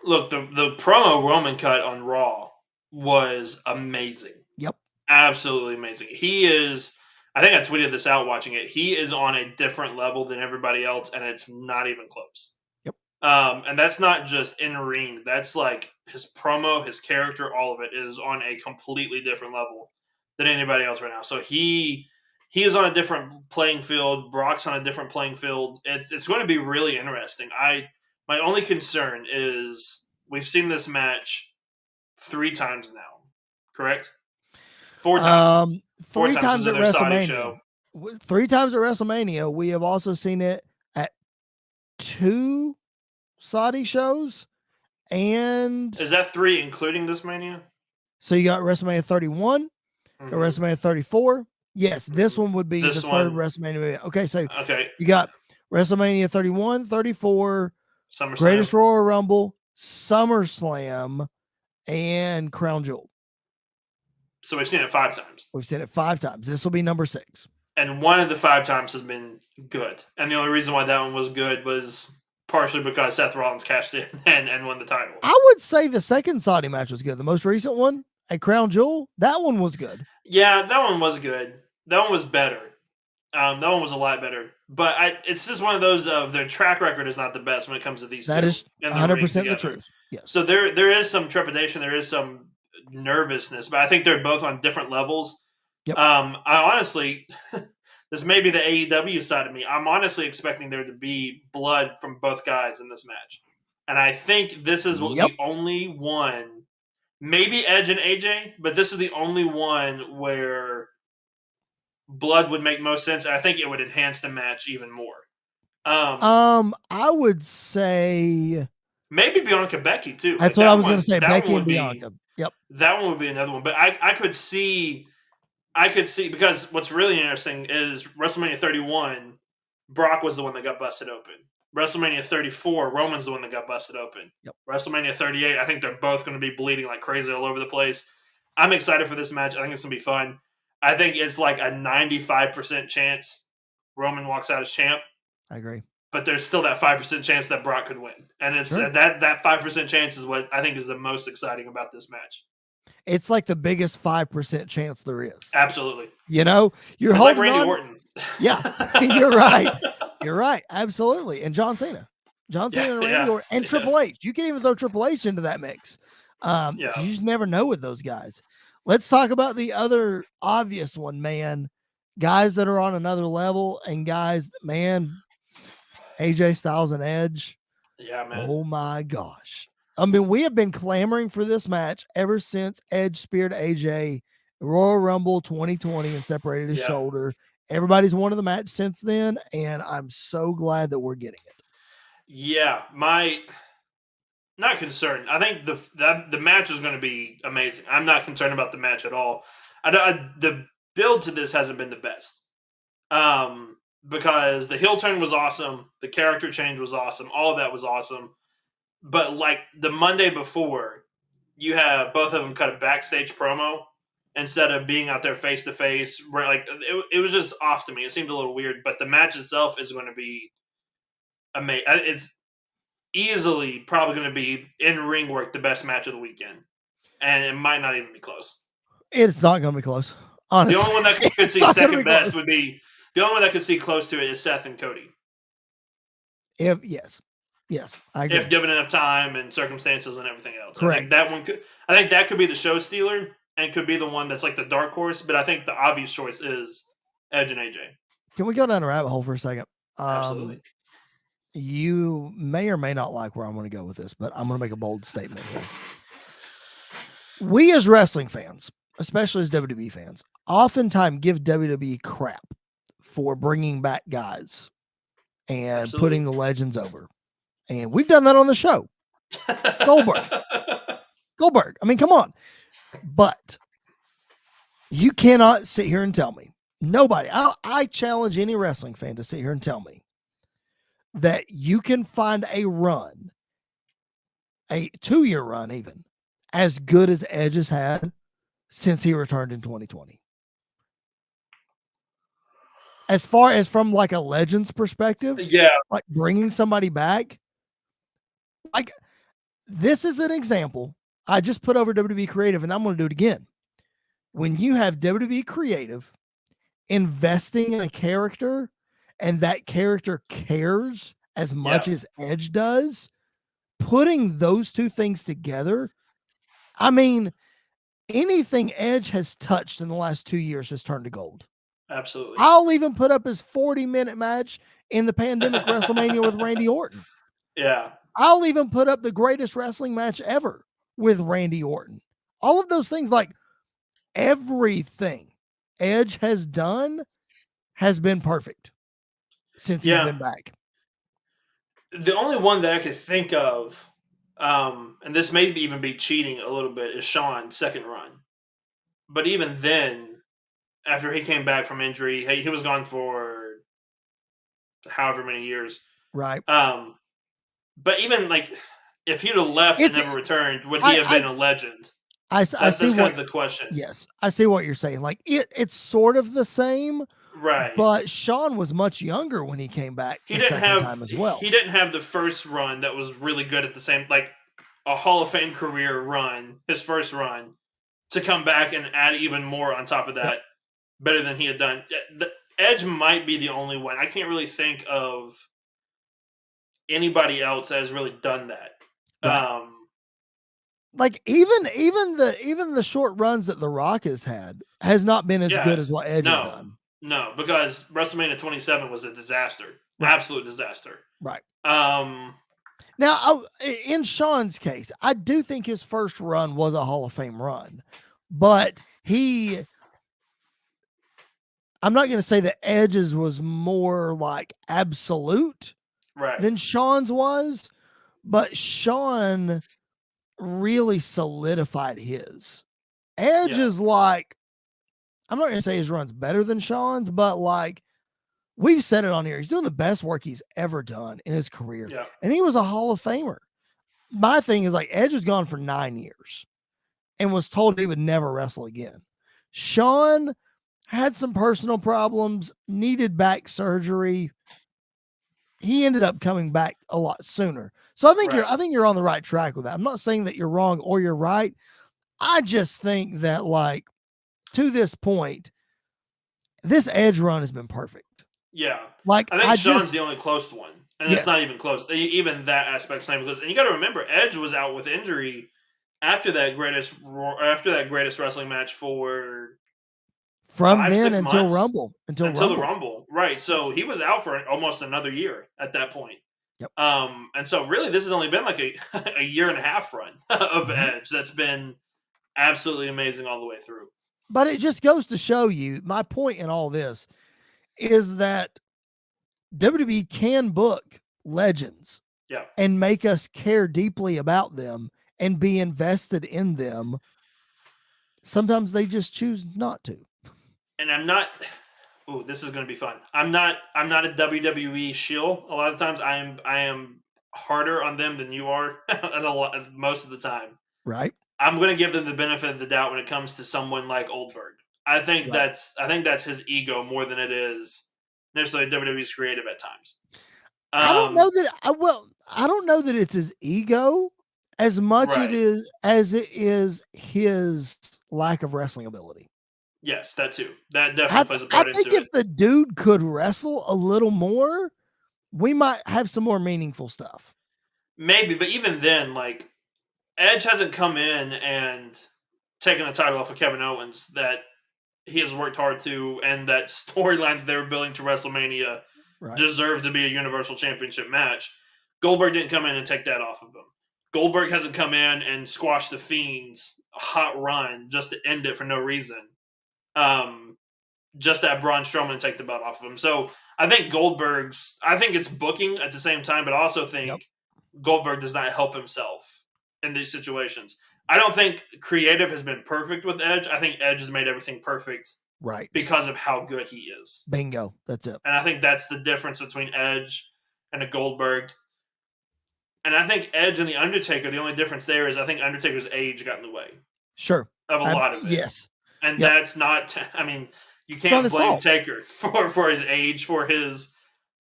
B: look, the promo Roman cut on Raw was amazing.
A: Yep.
B: Absolutely amazing. He is, I think I tweeted this out watching it, he is on a different level than everybody else, and it's not even close.
A: Yep.
B: And that's not just in ring. That's like his promo, his character, all of it is on a completely different level than anybody else right now. So he he is on a different playing field. Brock's on a different playing field. It's going to be really interesting. My only concern is we've seen this match 3 times now, correct? 4 times. 4
A: 3
B: times
A: times
B: was in
A: at
B: their Saudi
A: WrestleMania.
B: show.
A: 3 times at WrestleMania. We have also seen it at 2 Saudi shows. And
B: is that 3 including this Mania?
A: So you got WrestleMania 31, got WrestleMania 34. Yes, this one would be
B: this
A: the third
B: one.
A: WrestleMania. Okay, so
B: Okay.
A: you got WrestleMania 31, 34,
B: SummerSlam.
A: Greatest Royal Rumble, SummerSlam, and Crown Jewel.
B: So we've seen it 5 times.
A: We've seen it 5 times. This will be number 6.
B: And one of the 5 times has been good. And the only reason why that one was good was partially because Seth Rollins cashed in and won the title.
A: I would say the second Saudi match was good. The most recent one at Crown Jewel, that one was good.
B: Yeah, that one was good. That one was better. That one was a lot better. But it's just one of those their track record is not the best when it comes to these
A: That
B: two.
A: is 100% the truth. Yes.
B: So there is some trepidation, there is some nervousness, but I think they're both on different levels.
A: Yep.
B: I honestly, this may be the AEW side of me. I'm honestly expecting there to be blood from both guys in this match. And I think this is the only one, maybe Edge and AJ, but this is the only one where blood would make most sense. I think it would enhance the match even more.
A: I would say
B: maybe Bianca Becky too.
A: That's what I was going to say. Becky and Bianca. Yep.
B: That one would be another one. But I could see because what's really interesting is WrestleMania 31, Brock was the one that got busted open. WrestleMania 34, Roman's the one that got busted open.
A: Yep.
B: WrestleMania 38, I think they're both going to be bleeding like crazy all over the place. I'm excited for this match. I think it's going to be fun. I think it's like a 95% chance Roman walks out as champ.
A: I agree.
B: But there's still that 5% chance that Brock could win. And it's that 5% chance is what I think is the most exciting about this match.
A: It's like the biggest 5% chance there is.
B: Absolutely.
A: You know, you're
B: holding
A: like Randy
B: Orton.
A: Yeah, you're right. You're right. Absolutely. And John Cena and Randy Orton and Triple H. You can even throw Triple H into that mix. You just never know with those guys. Let's talk about the other obvious one, man. Guys that are on another level and guys, man, AJ Styles and Edge.
B: Yeah, man.
A: Oh my gosh. I mean, we have been clamoring for this match ever since Edge speared AJ Royal Rumble 2020 and separated his shoulder. Everybody's wanted the match since then, and I'm so glad that we're getting it.
B: Yeah, not concerned. I think the match is going to be amazing. I'm not concerned about the match at all. The build to this hasn't been the best. Because the heel turn was awesome, the character change was awesome, all of that was awesome. But like the Monday before, you have both of them cut a backstage promo instead of being out there face to face. Like it was just off to me. It seemed a little weird. But the match itself is going to be amazing. It's easily probably going to be in ring work the best match of the weekend, and it might not even be close.
A: It's not going to be close. Honestly,
B: the only one that could see second best would be the only one that could see close to it is Seth and Cody.
A: Yes, I agree.
B: If given enough time and circumstances and everything else.
A: Correct.
B: I think that could be the show stealer and could be the one that's like the dark horse, but I think the obvious choice is Edge and AJ.
A: Can we go down a rabbit hole for a second?
B: Absolutely.
A: You may or may not like where I'm going to go with this, but I'm going to make a bold statement here. We as wrestling fans, especially as WWE fans, oftentimes give WWE crap for bringing back guys and putting the legends over. And we've done that on the show. Goldberg. I mean, come on. But you cannot sit here and tell me, nobody, I challenge any wrestling fan to sit here and tell me that you can find a run, a 2-year run even, as good as Edge has had since he returned in 2020. As far as from like a Legends perspective, like bringing somebody back, like this is an example. I just put over WWE Creative, and I'm going to do it again. When you have WWE Creative investing in a character and that character cares as much as Edge does, putting those two things together, I mean, anything Edge has touched in the last 2 years has turned to gold.
B: Absolutely.
A: I'll even put up his 40-minute match in the pandemic WrestleMania with Randy Orton.
B: Yeah.
A: I'll even put up the greatest wrestling match ever with Randy Orton. All of those things, like everything Edge has done has been perfect since he's been back.
B: The only one that I could think of, and this may even be cheating a little bit, is Shawn's second run. But even then, after he came back from injury, he was gone for however many years.
A: Right.
B: But even like, if he'd have left and never returned, would he have been a legend?
A: I
B: That's
A: see
B: kind of the question.
A: Yes, I see what you're saying. Like it's sort of the same,
B: right?
A: But Shawn was much younger when he came back.
B: He didn't have
A: as well.
B: He didn't have the first run that was really good at the same, like a Hall of Fame career run. His first run to come back and add even more on top of that, better than he had done. The Edge might be the only one. I can't really think of anybody else that has really done that.
A: Right. Like even the short runs that The Rock has had has not been as good as what Edge has done.
B: No, because WrestleMania 27 was a disaster, absolute disaster.
A: Right. Now, in Shawn's case, I do think his first run was a Hall of Fame run, but I'm not going to say that Edge's was more like absolute than Shawn's was, but Shawn really solidified his. Edge is like, I'm not going to say his run's better than Shawn's, but like we've said it on here, he's doing the best work he's ever done in his career. And he was a Hall of Famer. My thing is like Edge was gone for 9 years and was told he would never wrestle again. Shawn had some personal problems, needed back surgery. He ended up coming back a lot sooner. So I think you're on the right track with that. I'm not saying that you're wrong or you're right. I just think that like to this point, this Edge run has been perfect.
B: Yeah.
A: Like
B: I think Shawn's the only close one. And it's not even close. Even that aspect's not even close. And you got to remember, Edge was out with injury after that greatest wrestling match for
A: from 5, then until months, Rumble.
B: Until the Rumble. Right. So he was out for almost another year at that point.
A: Yep.
B: And so really this has only been like a year and a half run of Edge that's been absolutely amazing all the way through.
A: But it just goes to show you, my point in all this is that WWE can book legends and make us care deeply about them and be invested in them. Sometimes they just choose not to.
B: And I'm not, this is going to be fun. I'm not a WWE shill. A lot of times I am harder on them than you are most of the time.
A: Right.
B: I'm going to give them the benefit of the doubt when it comes to someone like Goldberg. I think that's his ego more than it is necessarily WWE's creative at times.
A: I don't know that it's his ego as much as it is his lack of wrestling ability.
B: Yes, that too. That definitely plays a part into it.
A: I think if the dude could wrestle a little more, we might have some more meaningful stuff.
B: Maybe, but even then, like Edge hasn't come in and taken a title off of Kevin Owens that he has worked hard to, and that storyline that they were building to WrestleMania deserved to be a Universal Championship match. Goldberg didn't come in and take that off of him. Goldberg hasn't come in and squashed the Fiend's hot run just to end it for no reason. Just that Braun Strowman take the belt off of him. So I think I think it's booking at the same time, but I also think Goldberg does not help himself in these situations. I don't think creative has been perfect with Edge. I think Edge has made everything perfect because of how good he is.
A: Bingo. That's it.
B: And I think that's the difference between Edge and a Goldberg. And I think Edge and The Undertaker, the only difference there is I think Undertaker's age got in the way.
A: Sure.
B: Of a lot of it.
A: Yes.
B: And that's not, I mean, you can't blame Taker for his age, for his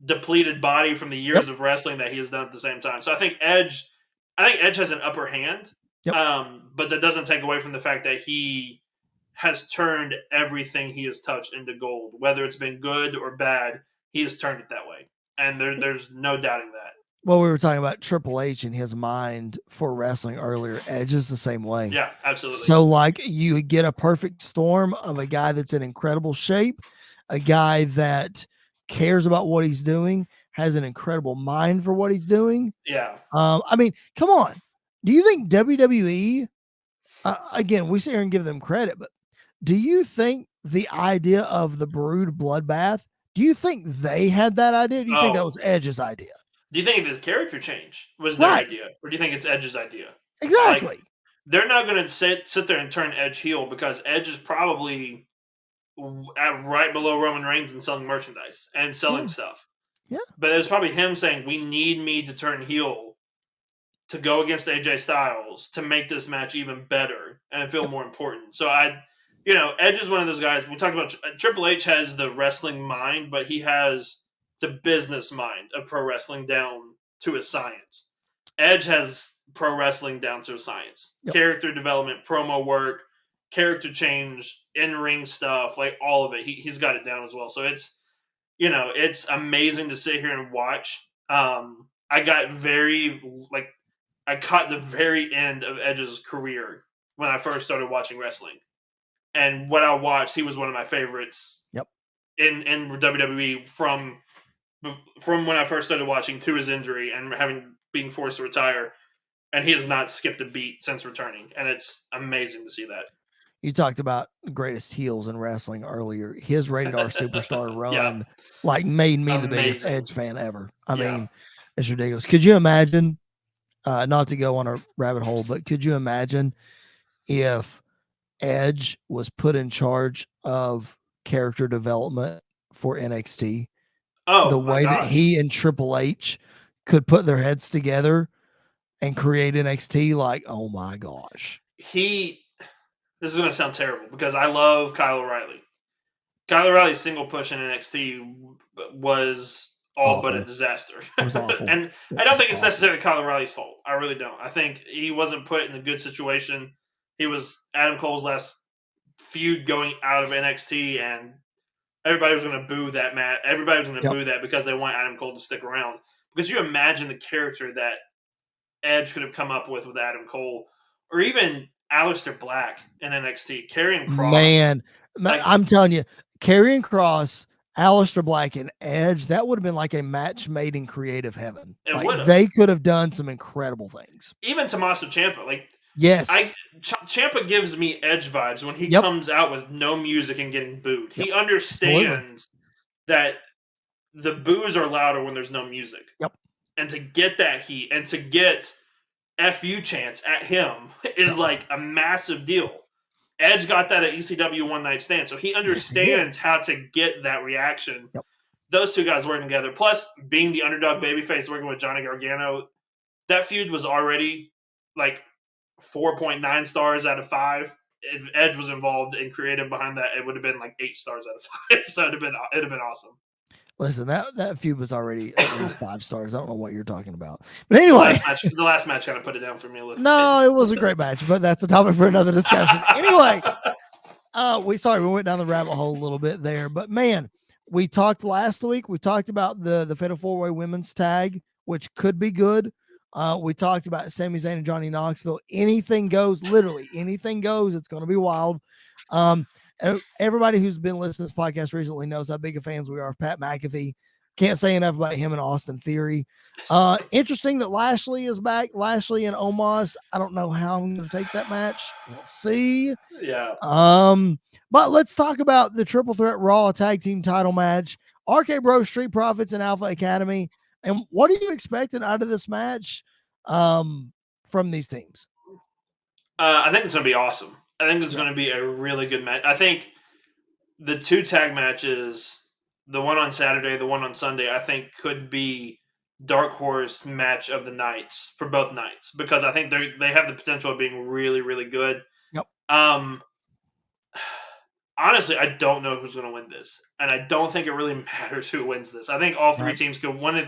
B: depleted body from the years of wrestling that he has done at the same time. So I think Edge has an upper hand, but that doesn't take away from the fact that he has turned everything he has touched into gold. Whether it's been good or bad, he has turned it that way. And there's no doubting that.
A: Well, we were talking about Triple H and his mind for wrestling earlier. Edge is the same way.
B: Yeah, absolutely.
A: So, like, you get a perfect storm of a guy that's in incredible shape, a guy that cares about what he's doing, has an incredible mind for what he's doing.
B: Yeah.
A: I mean, come on. Do you think WWE, again, we sit here and give them credit, but do you think the idea of the Brood bloodbath, do you think they had that idea? Do you think that was Edge's idea?
B: Do you think the character change was their
A: Right.
B: idea? Or do you think it's Edge's idea?
A: Exactly.
B: Like, they're not going to sit there and turn Edge heel because Edge is probably right below Roman Reigns and selling merchandise and selling stuff.
A: Yeah.
B: But it was probably him saying, we need me to turn heel to go against AJ Styles to make this match even better and feel more important. So Edge is one of those guys. We talked about Triple H has the wrestling mind, but he has the business mind of pro wrestling down to a science. Edge has pro wrestling down to a science.
A: Yep.
B: Character development, promo work, character change, in-ring stuff, like all of it. He's got it down as well. So it's amazing to sit here and watch. I caught the very end of Edge's career when I first started watching wrestling. And when I watched, he was one of my favorites.
A: Yep.
B: In WWE from when I first started watching to his injury and being forced to retire. And he has not skipped a beat since returning. And it's amazing to see that.
A: You talked about the greatest heels in wrestling earlier. His Rated R Superstar run made me the biggest Edge fan ever. I mean, it's ridiculous. Could you imagine, not to go on a rabbit hole, but could you imagine if Edge was put in charge of character development for NXT? The way that he and Triple H could put their heads together and create NXT, like, oh my gosh.
B: This is going to sound terrible because I love Kyle O'Reilly. Kyle O'Reilly's single push in NXT was all but a disaster.
A: It was awful.
B: And I don't think it's necessarily Kyle O'Reilly's fault. I really don't. I think he wasn't put in a good situation. He was Adam Cole's last feud going out of NXT, and everybody was going to boo that match. Everybody was going to boo that because they want Adam Cole to stick around. Because you imagine the character that Edge could have come up with Adam Cole, or even Aleister Black in NXT, Karrion Kross.
A: Man, I'm telling you, Karrion Kross, Aleister Black, and Edge, that would have been like a match made in creative heaven. They could have done some incredible things.
B: Even Tommaso Ciampa,
A: yes,
B: Ciampa gives me Edge vibes when he comes out with no music and getting booed. He understands that the boos are louder when there's no music.
A: Yep.
B: And to get that heat and to get FU chants at him is like a massive deal. Edge got that at ECW One Night Stand, so he understands how to get that reaction.
A: Yep.
B: Those two guys working together, plus being the underdog babyface working with Johnny Gargano, that feud was already like 4.9 stars out of 5. If Edge was involved and creative behind that, it would have been like 8 stars out of 5. So it'd have been awesome.
A: Listen, that feud was already at least 5 stars. I don't know what you're talking about. But anyway.
B: The last match kind of put it down for me a little bit.
A: No, it was a great match, but that's a topic for another discussion. Anyway, we went down the rabbit hole a little bit there. But, man, we talked last week. We talked about the Fatal 4-Way Women's Tag, which could be good. We talked about Sami Zayn and Johnny Knoxville. Anything goes, literally. Anything goes. It's going to be wild. Everybody who's been listening to this podcast recently knows how big of fans we are of Pat McAfee. Can't say enough about him and Austin Theory. Interesting that Lashley is back. Lashley and Omos. I don't know how I'm going to take that match. We'll see.
B: Yeah.
A: But let's talk about the Triple Threat Raw Tag Team title match. RK Bro, Street Profits, and Alpha Academy. And what are you expecting out of this match from these teams?
B: I think it's going to be awesome. I think it's going to be a really good match. I think the 2 tag matches, the one on Saturday, the one on Sunday, I think could be dark horse match of the nights for both nights because I think they have the potential of being really, really good.
A: Yep.
B: Honestly, I don't know who's going to win this, and I don't think it really matters who wins this. I think all 3 teams could win it.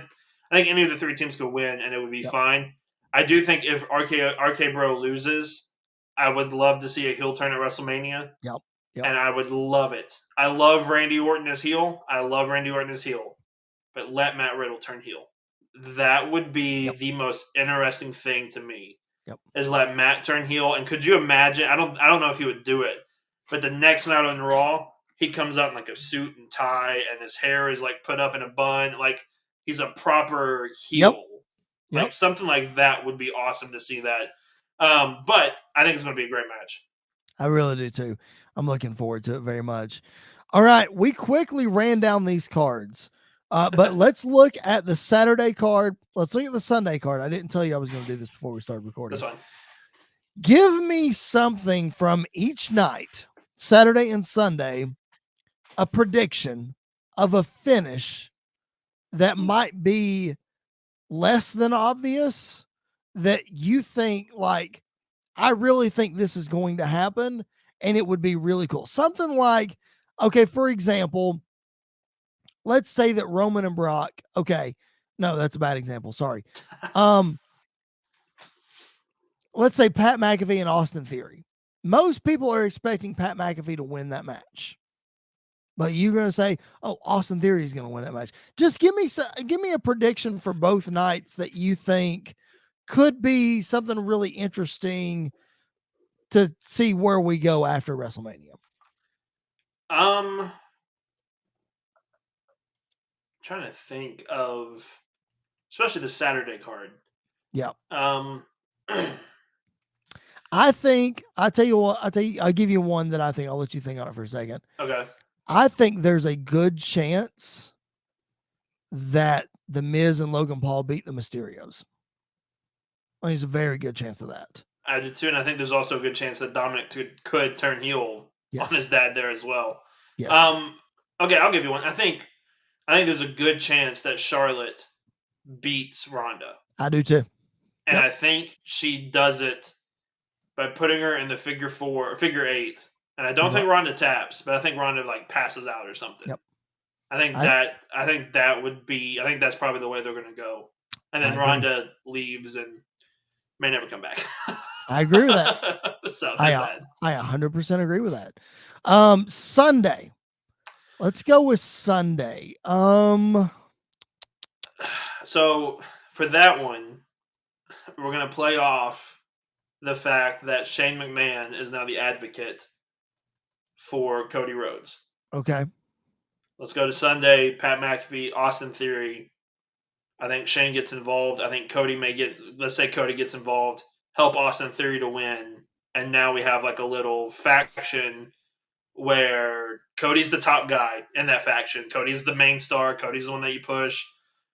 B: I think any of the 3 teams could win, and it would be fine. I do think if RK Bro loses, I would love to see a heel turn at WrestleMania.
A: Yep.
B: And I would love it. I love Randy Orton as heel. But let Matt Riddle turn heel. That would be the most interesting thing to me.
A: Yep.
B: Is let Matt turn heel. And could you imagine? I don't know if he would do it, but the next night on Raw, he comes out in like a suit and tie, and his hair is like put up in a bun, like he's a proper
A: Yep.
B: heel.
A: Yep.
B: Like something like that would be awesome to see that. But I think it's going to be a great match.
A: I really do too. I'm looking forward to it very much. All right, we quickly ran down these cards. But let's look at the Saturday card. Let's look at the Sunday card. I didn't tell you I was going to do this before we started recording.
B: That's fine.
A: Give me something from each night, Saturday and Sunday, a prediction of a finish that might be less than obvious, that you think, like, I really think this is going to happen and it would be really cool. Something like, okay, for example, let's say that Roman and Brock, okay, no, that's a bad example. Sorry. Let's say Pat McAfee and Austin Theory. Most people are expecting Pat McAfee to win that match. But you're going to say, oh, Austin Theory is going to win that match. Just give me a prediction for both nights that you think could be something really interesting to see where we go after WrestleMania.
B: Trying to think of, especially the Saturday card.
A: Yeah.
B: I'll
A: give you one that I think, I'll let you think on it for a second.
B: Okay.
A: I think there's a good chance that The Miz and Logan Paul beat the Mysterios. I think there's a very good chance of that.
B: I do too, and I think there's also a good chance that Dominic could turn heel on his dad there as well.
A: Yes.
B: Okay, I'll give you one. I think there's a good chance that Charlotte beats Ronda.
A: I do too.
B: And I think she does it by putting her in the figure 4 or figure 8. And I don't think Ronda taps, but I think Ronda like passes out or something.
A: Yep.
B: I think that's probably the way they're going to go. And then Ronda leaves and may never come back.
A: I agree with that.
B: So
A: I 100% agree with that. Sunday. Let's go with Sunday.
B: So for that one, we're going to play off the fact that Shane McMahon is now the advocate for Cody Rhodes.
A: Okay.
B: Let's go to Sunday. Pat McAfee, Austin Theory. I think Shane gets involved. I think Cody let's say Cody gets involved, help Austin Theory to win. And now we have like a little faction where Cody's the top guy in that faction. Cody's the main star. Cody's the one that you push.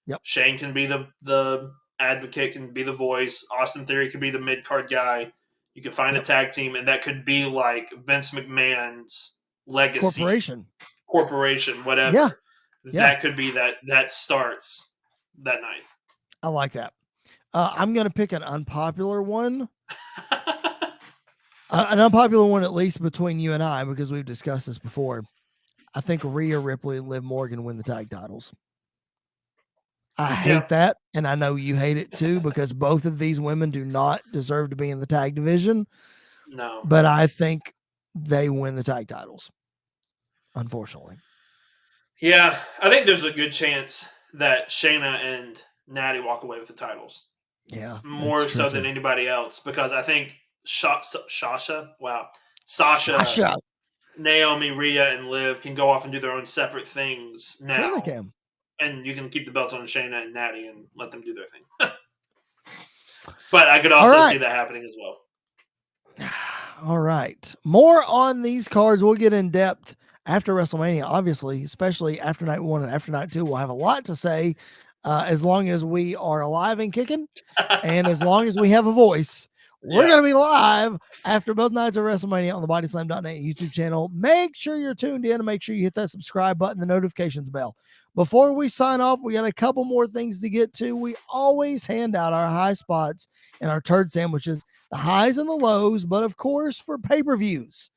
A: Yep.
B: Shane can be the advocate, can be the voice. Austin Theory can be the mid-card guy. You can find a tag team, and that could be like Vince McMahon's legacy. Corporation, whatever.
A: Yeah.
B: That could be that starts that night.
A: I like that. I'm going to pick an unpopular one. An unpopular one, at least between you and I, because we've discussed this before. I think Rhea Ripley and Liv Morgan win the tag titles. I hate that, and I know you hate it too, because both of these women do not deserve to be in the tag division.
B: No.
A: But I think they win the tag titles, unfortunately.
B: Yeah, I think there's a good chance that Shayna and Natty walk away with the titles.
A: Yeah.
B: More so than anybody else, because I think Sasha, Naomi, Rhea, and Liv can go off and do their own separate things now.
A: Sure they can.
B: And you can keep the belts on Shayna and Natty and let them do their thing. But I could also see that happening as well.
A: All right. More on these cards. We'll get in depth after WrestleMania, obviously, especially after night 1 and after night 2. We'll have a lot to say as long as we are alive and kicking and as long as we have a voice. We're going to be live after both nights of WrestleMania on the BodySlam.net YouTube channel. Make sure you're tuned in and make sure you hit that subscribe button, the notifications bell. Before we sign off, we got a couple more things to get to. We always hand out our high spots and our turd sandwiches, the highs and the lows, but of course for pay-per-views.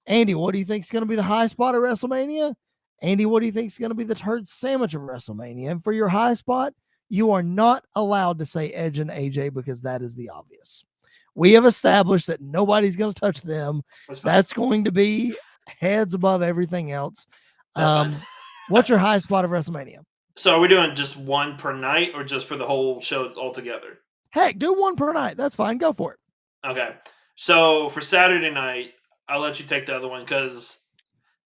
A: Andy, what do you think is going to be the high spot of WrestleMania? Andy, what do you think is going to be the turd sandwich of WrestleMania? And for your high spot, you are not allowed to say Edge and AJ because that is the obvious. We have established that nobody's going to touch them. That's going to be heads above everything else. What's your high spot of WrestleMania?
B: So are we doing just one per night or just for the whole show altogether?
A: Heck, do one per night. That's fine. Go for it.
B: Okay. So for Saturday night, I'll let you take the other one because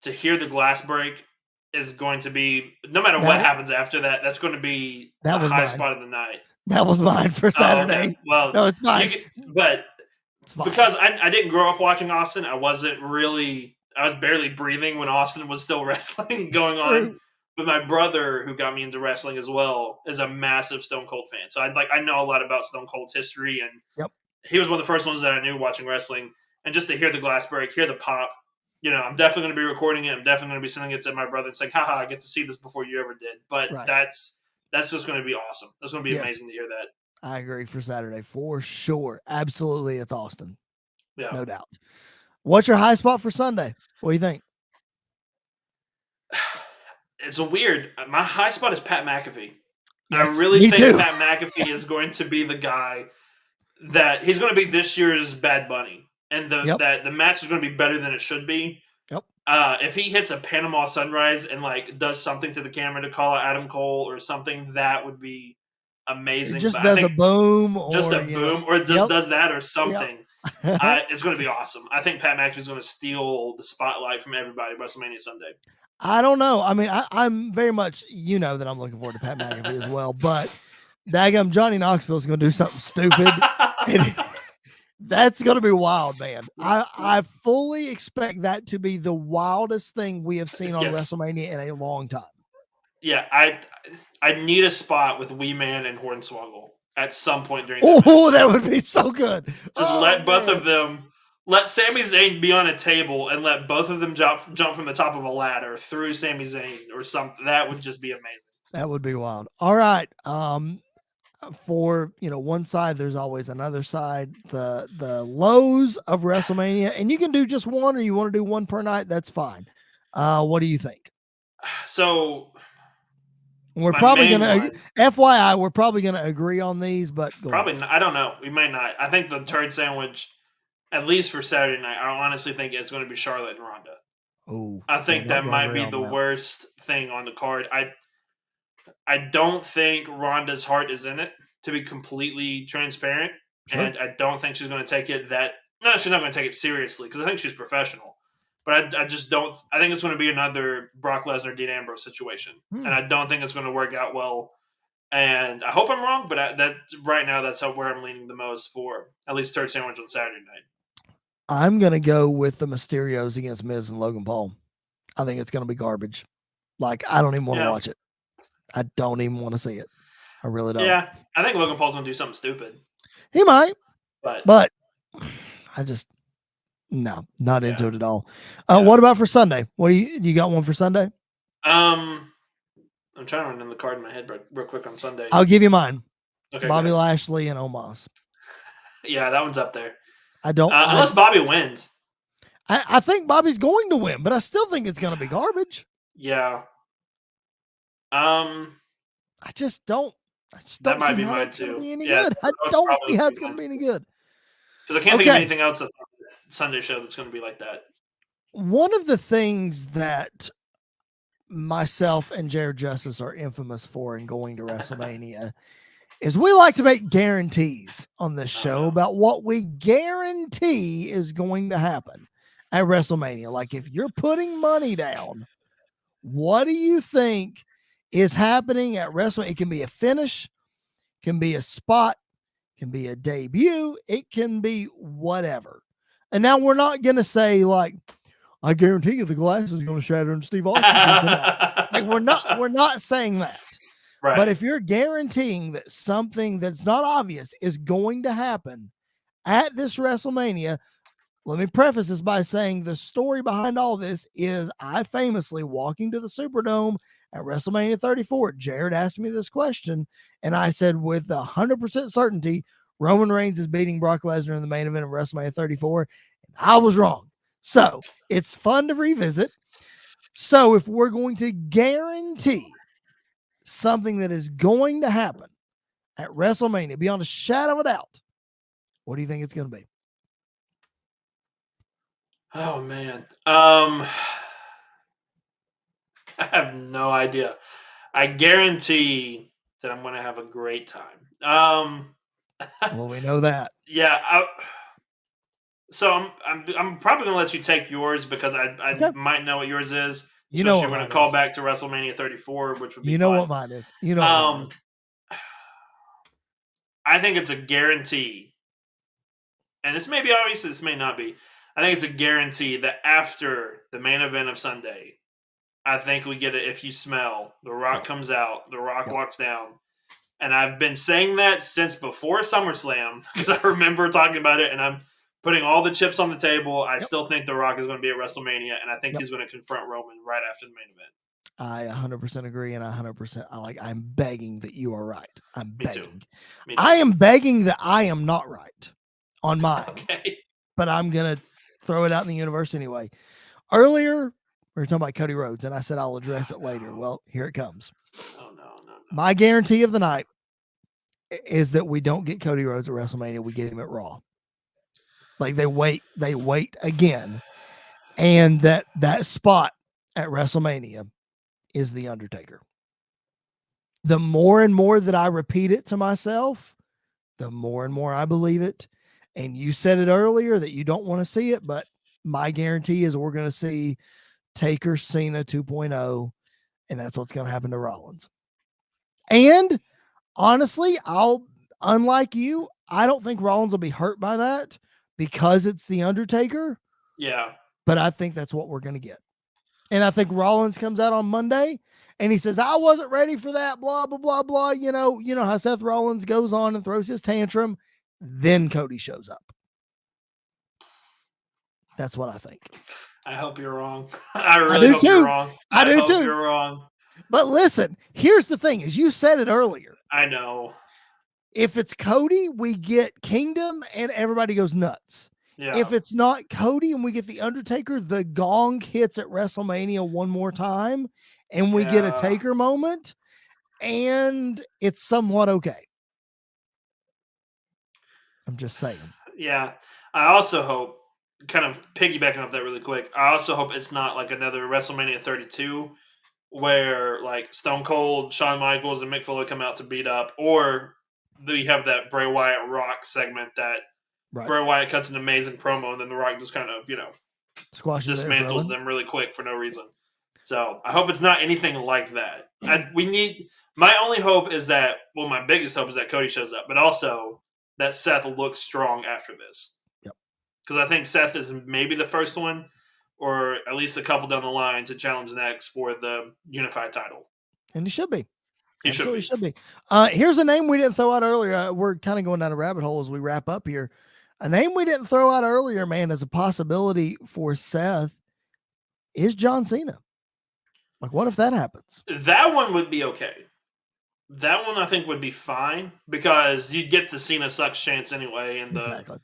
B: to hear the glass break is going to be, no matter what happens after that, that's going to be the
A: That was
B: high
A: mine.
B: spot of the night.
A: That was mine for
B: Oh, okay.
A: Saturday.
B: Well,
A: No, it's fine.
B: But
A: It's fine.
B: because I didn't grow up watching Austin, I was barely breathing when Austin was still wrestling going on. But my brother, who got me into wrestling as well, is a massive Stone Cold fan. So I know a lot about Stone Cold's history, and
A: Yep.
B: he was one of the first ones that I knew watching wrestling. And just to hear the glass break, hear the pop, I'm definitely going to be recording it. I'm definitely going to be sending it to my brother and saying, haha, I get to see this before you ever did. But that's just going to be awesome. That's going to be amazing to hear that.
A: I agree for Saturday, for sure. Absolutely, it's Austin.
B: Yeah.
A: No doubt. What's your high spot for Sunday? What do you think?
B: It's weird. My high spot is Pat McAfee.
A: Yes,
B: I really think Pat McAfee is going to be the guy that he's going to be this year's Bad Bunny. And that the match is going to be better than it should be.
A: Yep.
B: If he hits a Panama Sunrise and does something to the camera to call out Adam Cole or something, that would be amazing.
A: It just does a boom, or
B: does that or something.
A: Yep.
B: It's going to be awesome. I think Pat McAfee is going to steal the spotlight from everybody WrestleMania Sunday.
A: I don't know. I mean, I'm very much, that I'm looking forward to Pat McAfee as well, but daggum Johnny Knoxville is going to do something stupid. That's going to be wild, man. I fully expect that to be the wildest thing we have seen on WrestleMania in a long time.
B: Yeah, I need a spot with Wee Man and Hornswoggle at some point during
A: that would be so good.
B: Just let both of them, let Sami Zayn be on a table and let both of them jump from the top of a ladder through Sami Zayn or something. That would just be amazing.
A: That would be wild. All right. For one side, there's always another side. The lows of WrestleMania, and you can do just one, or you want to do one per night, that's fine. What do you think?
B: So
A: we're probably gonna FYI, we're probably gonna agree on these, but
B: probably not, I don't know. We may not. I think the turd sandwich, at least for Saturday night, I honestly think it's going to be Charlotte and Ronda.
A: Oh,
B: I think that might be the worst thing on the card. I don't think Ronda's heart is in it, to be completely transparent. Sure. And I don't think she's going to take it she's not going to take it seriously, because I think she's professional. But I just don't. I think it's going to be another Brock Lesnar, Dean Ambrose situation. And I don't think it's going to work out well. And I hope I'm wrong, but right now, that's where I'm leaning the most for at least third sandwich on Saturday night.
A: I'm going to go with the Mysterios against Miz and Logan Paul. I think it's going to be garbage. I don't even want to watch it. I don't even want to see it. I really don't.
B: Yeah, I think Logan Paul's going to do something stupid.
A: He might. But I just, no, not into it at all. What about for Sunday? What do you got one for Sunday?
B: I'm trying to run in the card in my head real quick on Sunday.
A: I'll give you mine.
B: Okay,
A: Bobby Lashley and Omos.
B: Yeah, that one's up there.
A: I don't.
B: Unless Bobby wins.
A: I think Bobby's going to win, but I still think it's going to be garbage.
B: Yeah.
A: I just don't.
B: That might be mine too.
A: Good. I don't see how it's going to be any good.
B: Because I can't think of anything else that's on the Sunday show that's going to be like that.
A: One of the things that myself and Jared Justice are infamous for in going to WrestleMania is we like to make guarantees on this show about what we guarantee is going to happen at WrestleMania. Like, if you're putting money down, what do you think is happening at WrestleMania? It can be a finish, can be a spot, can be a debut, it can be whatever. And now we're not going to say, I guarantee you the glass is going to shatter and Steve Austin come out. We're not saying that. Right. But if you're guaranteeing that something that's not obvious is going to happen at this WrestleMania, let me preface this by saying the story behind all this is I famously walking to the Superdome at WrestleMania 34. Jared asked me this question, and I said with 100% certainty, Roman Reigns is beating Brock Lesnar in the main event of WrestleMania 34. And I was wrong. So it's fun to revisit. So if we're going to guarantee something that is going to happen at WrestleMania beyond a shadow of a doubt, what do you think it's going to be?
B: Oh man. I have no idea. I guarantee that I'm going to have a great time.
A: Well, we know that.
B: Yeah. So I'm probably gonna let you take yours because I
A: Okay.
B: might know what yours is.
A: You know
B: Especially
A: what
B: if we're gonna
A: mine
B: call
A: is.
B: back to WrestleMania 34, which would be
A: You know what
B: fun.
A: mine is. You know what mine
B: Um,
A: is.
B: I think it's a guarantee, and this may be obvious, this may not be. I think it's a guarantee that after the main event of Sunday, I think we get it. If you smell, The Rock
A: Yep.
B: comes out, The Rock
A: Yep.
B: walks down, and I've been saying that since before SummerSlam because
A: Yes.
B: I remember talking about it, and I'm putting all the chips on the table. I
A: Yep.
B: still think The Rock is going to be at WrestleMania, and I think
A: Yep.
B: he's going to confront Roman right after the main event.
A: I 100% agree, and I 100% I'm begging that you are right. I'm
B: Me too.
A: begging.
B: Me too.
A: I am begging that I am not right on mine,
B: Okay.
A: but I'm gonna throw it out in the universe anyway. Earlier, we were talking about Cody Rhodes, and I said I'll address it later. Well, here it comes.
B: Oh no.
A: My guarantee of the night is that we don't get Cody Rhodes at WrestleMania. We get him at Raw. Like they wait again, and that spot at WrestleMania is the Undertaker. The more and more that I repeat it to myself, the more and more I believe it. And you said it earlier that you don't want to see it, but my guarantee is we're going to see Taker Cena 2.0, and that's what's going to happen to Rollins. And honestly, unlike you, I don't think Rollins will be hurt by that because it's the Undertaker.
B: Yeah.
A: But I think that's what we're going to get. And I think Rollins comes out on Monday and he says, I wasn't ready for that, blah, blah, blah, blah. You know how Seth Rollins goes on and throws his tantrum. Then Cody shows up. That's what I think.
B: I hope you're wrong. I really hope you're wrong.
A: I do
B: hope
A: too.
B: You're wrong.
A: But listen, here's the thing, as you said it earlier.
B: I know.
A: If it's Cody, we get Kingdom and everybody goes nuts.
B: Yeah.
A: If it's not Cody and we get the Undertaker, the gong hits at WrestleMania one more time and we get a Taker moment and it's somewhat okay. I'm just saying.
B: Yeah. I also hope, kind of piggybacking off that really quick, I also hope it's not like another WrestleMania 32 where like Stone Cold, Shawn Michaels, and Mick Foley come out to beat up, or you have that Bray Wyatt Rock segment that Bray Wyatt cuts an amazing promo and then The Rock just kind of,
A: squashes
B: dismantles them really quick for no reason. So I hope it's not anything like that. My only hope is that, well, my biggest hope is that Cody shows up, but also that Seth looks strong after this.
A: Yep.
B: Because I think Seth is maybe the first one, or at least a couple down the line, to challenge next for the unified title.
A: And he should be.
B: He absolutely
A: should be. Here's a name we didn't throw out earlier. We're kind of going down a rabbit hole as we wrap up here. A name we didn't throw out earlier, man, as a possibility for Seth is John Cena. Like, what if that happens?
B: That one would be okay. That one I think would be fine because you'd get the Cena sucks chance anyway, and the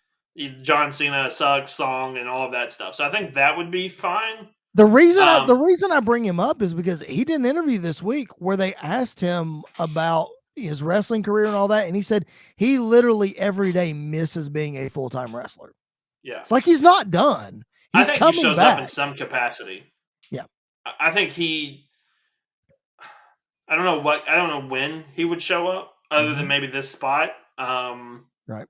B: John Cena sucks song and all of that stuff. So I think that would be fine.
A: The reason I bring him up is because he did an interview this week where they asked him about his wrestling career and all that, and he said he literally every day misses being a full-time wrestler.
B: Yeah,
A: it's like he's not done. He's
B: I think
A: coming
B: he shows
A: back
B: up in some capacity.
A: Yeah,
B: I think I don't know when he would show up, other than maybe this spot.
A: Right.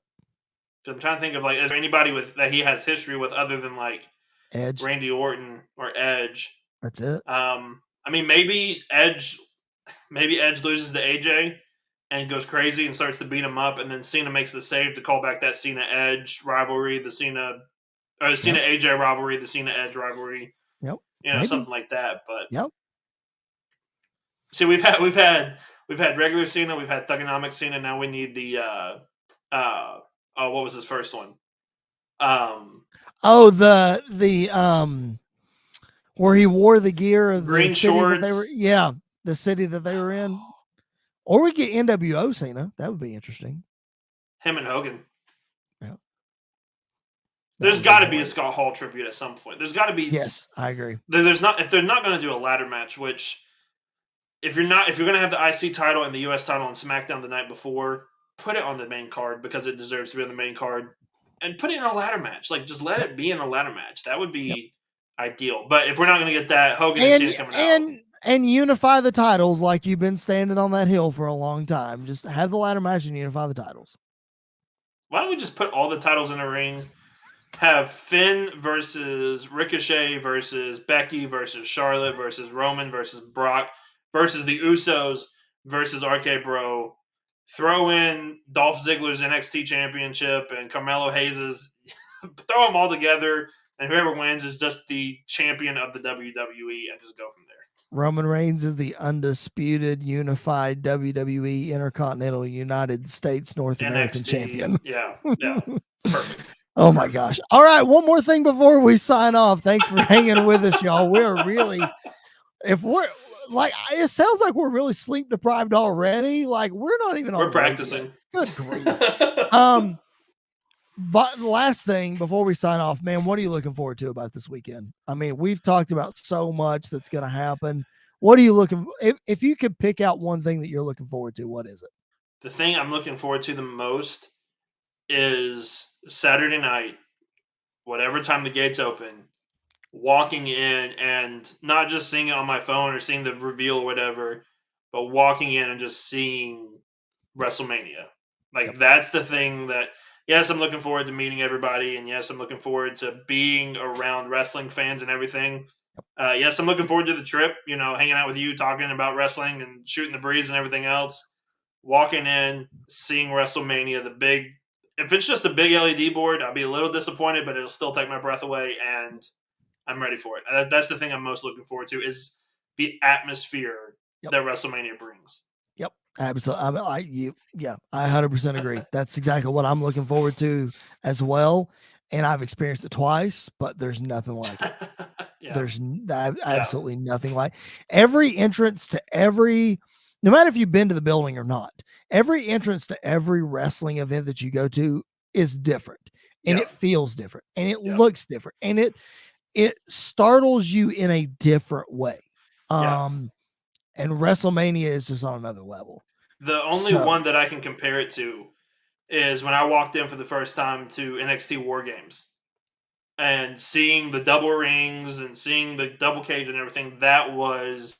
B: So I'm trying to think of like, is there anybody that he has history with other than like
A: Edge,
B: Randy Orton, or Edge?
A: That's it.
B: I mean, maybe Edge loses to AJ and goes crazy and starts to beat him up, and then Cena makes the save to call back that Cena Edge rivalry, the Cena AJ rivalry, the Cena Edge rivalry.
A: Yep.
B: Something like that. But
A: yep.
B: See, we've had regular Cena, we've had Thugonomics Cena. Now we need the what was his first one?
A: The where he wore the gear of
B: green
A: the city
B: shorts.
A: That they were, the city that they were in. Or we get NWO Cena. That would be interesting.
B: Him and Hogan.
A: Yeah.
B: There's got to be a Scott Hall tribute at some point. There's got to be.
A: Yes, I agree.
B: If they're not going to do a ladder match, which if you're going to have the IC title and the US title on SmackDown the night before, put it on the main card because it deserves to be on the main card, and put it in a ladder match. Like, just let it be in a ladder match. That would be ideal. But if we're not going to get that, Hogan and Cena coming out.
A: And unify the titles like you've been standing on that hill for a long time. Just have the ladder match and unify the titles.
B: Why don't we just put all the titles in a ring have Finn versus Ricochet versus Becky versus Charlotte versus Roman versus Brock versus the Usos versus RK Bro. Throw in Dolph Ziggler's NXT Championship and Carmelo Hayes's. Throw them all together, and whoever wins is just the champion of the WWE, and just go from there.
A: Roman Reigns is the undisputed, unified WWE Intercontinental United States North American
B: NXT,
A: champion.
B: Yeah. Perfect.
A: Oh my gosh. All right. One more thing before we sign off. Thanks for hanging with us, y'all. We're really, if we're like, it sounds like we're really sleep deprived already. Like we're not even on.
B: We're practicing.
A: Good grief. But last thing before we sign off, man, what are you looking forward to about this weekend? I mean, we've talked about so much that's going to happen. What are you looking, if you could pick out one thing that you're looking forward to, what is it?
B: The thing I'm looking forward to the most is Saturday night, whatever time the gates open, walking in and not just seeing it on my phone or seeing the reveal or whatever, but walking in and just seeing WrestleMania. Like that's the thing that, yes, I'm looking forward to meeting everybody, and yes, I'm looking forward to being around wrestling fans and everything. Yes, I'm looking forward to the trip, hanging out with you, talking about wrestling and shooting the breeze and everything else. Walking in, seeing WrestleMania, if it's just a big LED board, I'll be a little disappointed, but it'll still take my breath away, and I'm ready for it. That's the thing I'm most looking forward to, is the atmosphere that WrestleMania brings.
A: Yep. Absolutely. I 100% agree. That's exactly what I'm looking forward to as well. And I've experienced it twice, but there's nothing like it. There's absolutely nothing like every entrance to no matter if you've been to the building or not, every entrance to every wrestling event that you go to is different, and it feels different, and it looks different, and it startles you in a different way. And WrestleMania is just on another level.
B: The only one that I can compare it to is when I walked in for the first time to NXT War Games and seeing the double rings and seeing the double cage and everything. That was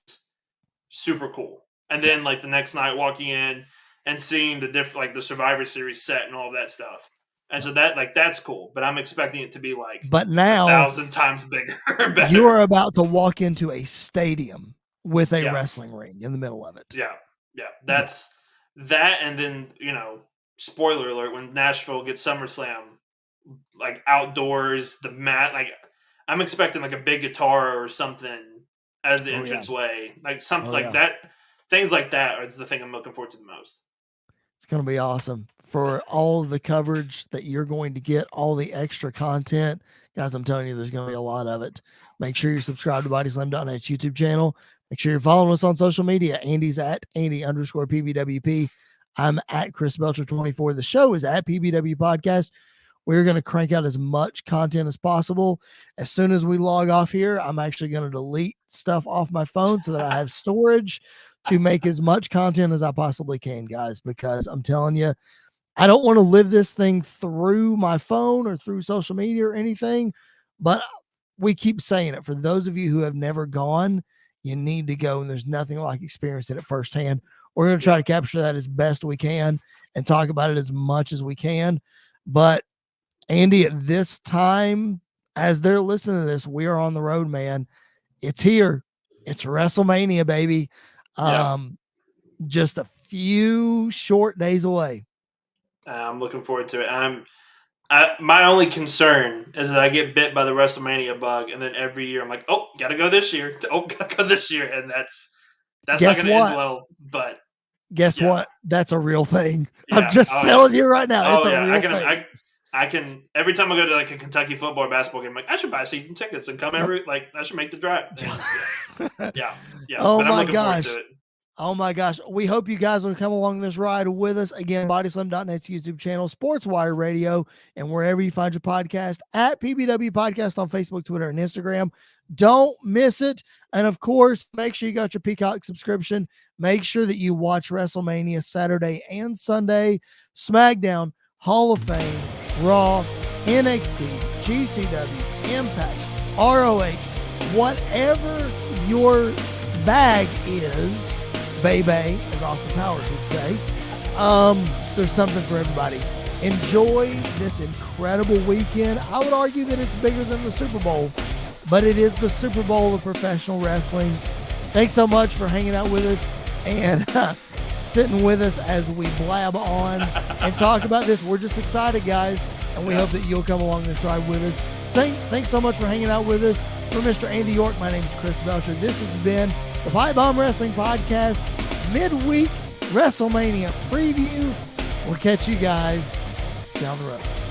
B: super cool. And then like the next night walking in and seeing the Survivor Series set and all that stuff. And so that's cool, but I'm expecting it to be
A: but now
B: 1,000 times bigger.
A: You are about to walk into a stadium with a wrestling ring in the middle of it.
B: Yeah. That's that. And then, spoiler alert, when Nashville gets SummerSlam, like outdoors, the mat, like I'm expecting like a big guitar or something as the entranceway, like something like that. Things like that is the thing I'm looking forward to the most.
A: It's going to be awesome for all of the coverage that you're going to get, all the extra content. Guys, I'm telling you, there's going to be a lot of it. Make sure you're subscribed to BodySlam.net's YouTube channel. Make sure you're following us on social media. Andy's at Andy_PBWP. I'm at Chris Belcher 24. The show is at PBW Podcast. We're going to crank out as much content as possible. As soon as we log off here, I'm actually going to delete stuff off my phone so that I have storage to make as much content as I possibly can, guys, because I'm telling you, I don't want to live this thing through my phone or through social media or anything, but we keep saying it. For those of you who have never gone, you need to go, and there's nothing like experiencing it firsthand. We're going to try to capture that as best we can and talk about it as much as we can. But Andy, at this time, as they're listening to this, we are on the road, man. It's here. It's WrestleMania, baby. Just a few short days away.
B: I'm looking forward to it. My only concern is that I get bit by the WrestleMania bug, and then every year I'm like, oh, gotta go this year. Oh, gotta go this year, and that's not going to end well. But
A: guess what? That's a real thing. I'm just telling you right now. It's a real thing.
B: I can every time I go to like a Kentucky football or basketball game, I'm like, I should buy season tickets and come I should make the drive. Yeah.
A: Oh my gosh. Oh my gosh. We hope you guys will come along this ride with us. Again, BodySlam.net's YouTube channel, SportsWire Radio, and wherever you find your podcast, at PBW Podcast on Facebook, Twitter, and Instagram. Don't miss it. And of course, make sure you got your Peacock subscription. Make sure that you watch WrestleMania Saturday and Sunday, SmackDown, Hall of Fame, Raw, NXT, GCW, Impact, ROH, whatever your bag is, baby, as Austin Powers would say. There's something for everybody. Enjoy this incredible weekend. I would argue that it's bigger than the Super Bowl, but it is the Super Bowl of professional wrestling. Thanks so much for hanging out with us and sitting with us as we blab on and talk about this. We're just excited, guys, and we hope that you'll come along this ride with us. Thanks so much for hanging out with us. For Mr. Andy York, my name is Chris Belcher. This has been the PipeBomb Wrestling Podcast midweek WrestleMania preview. We'll catch you guys down the road.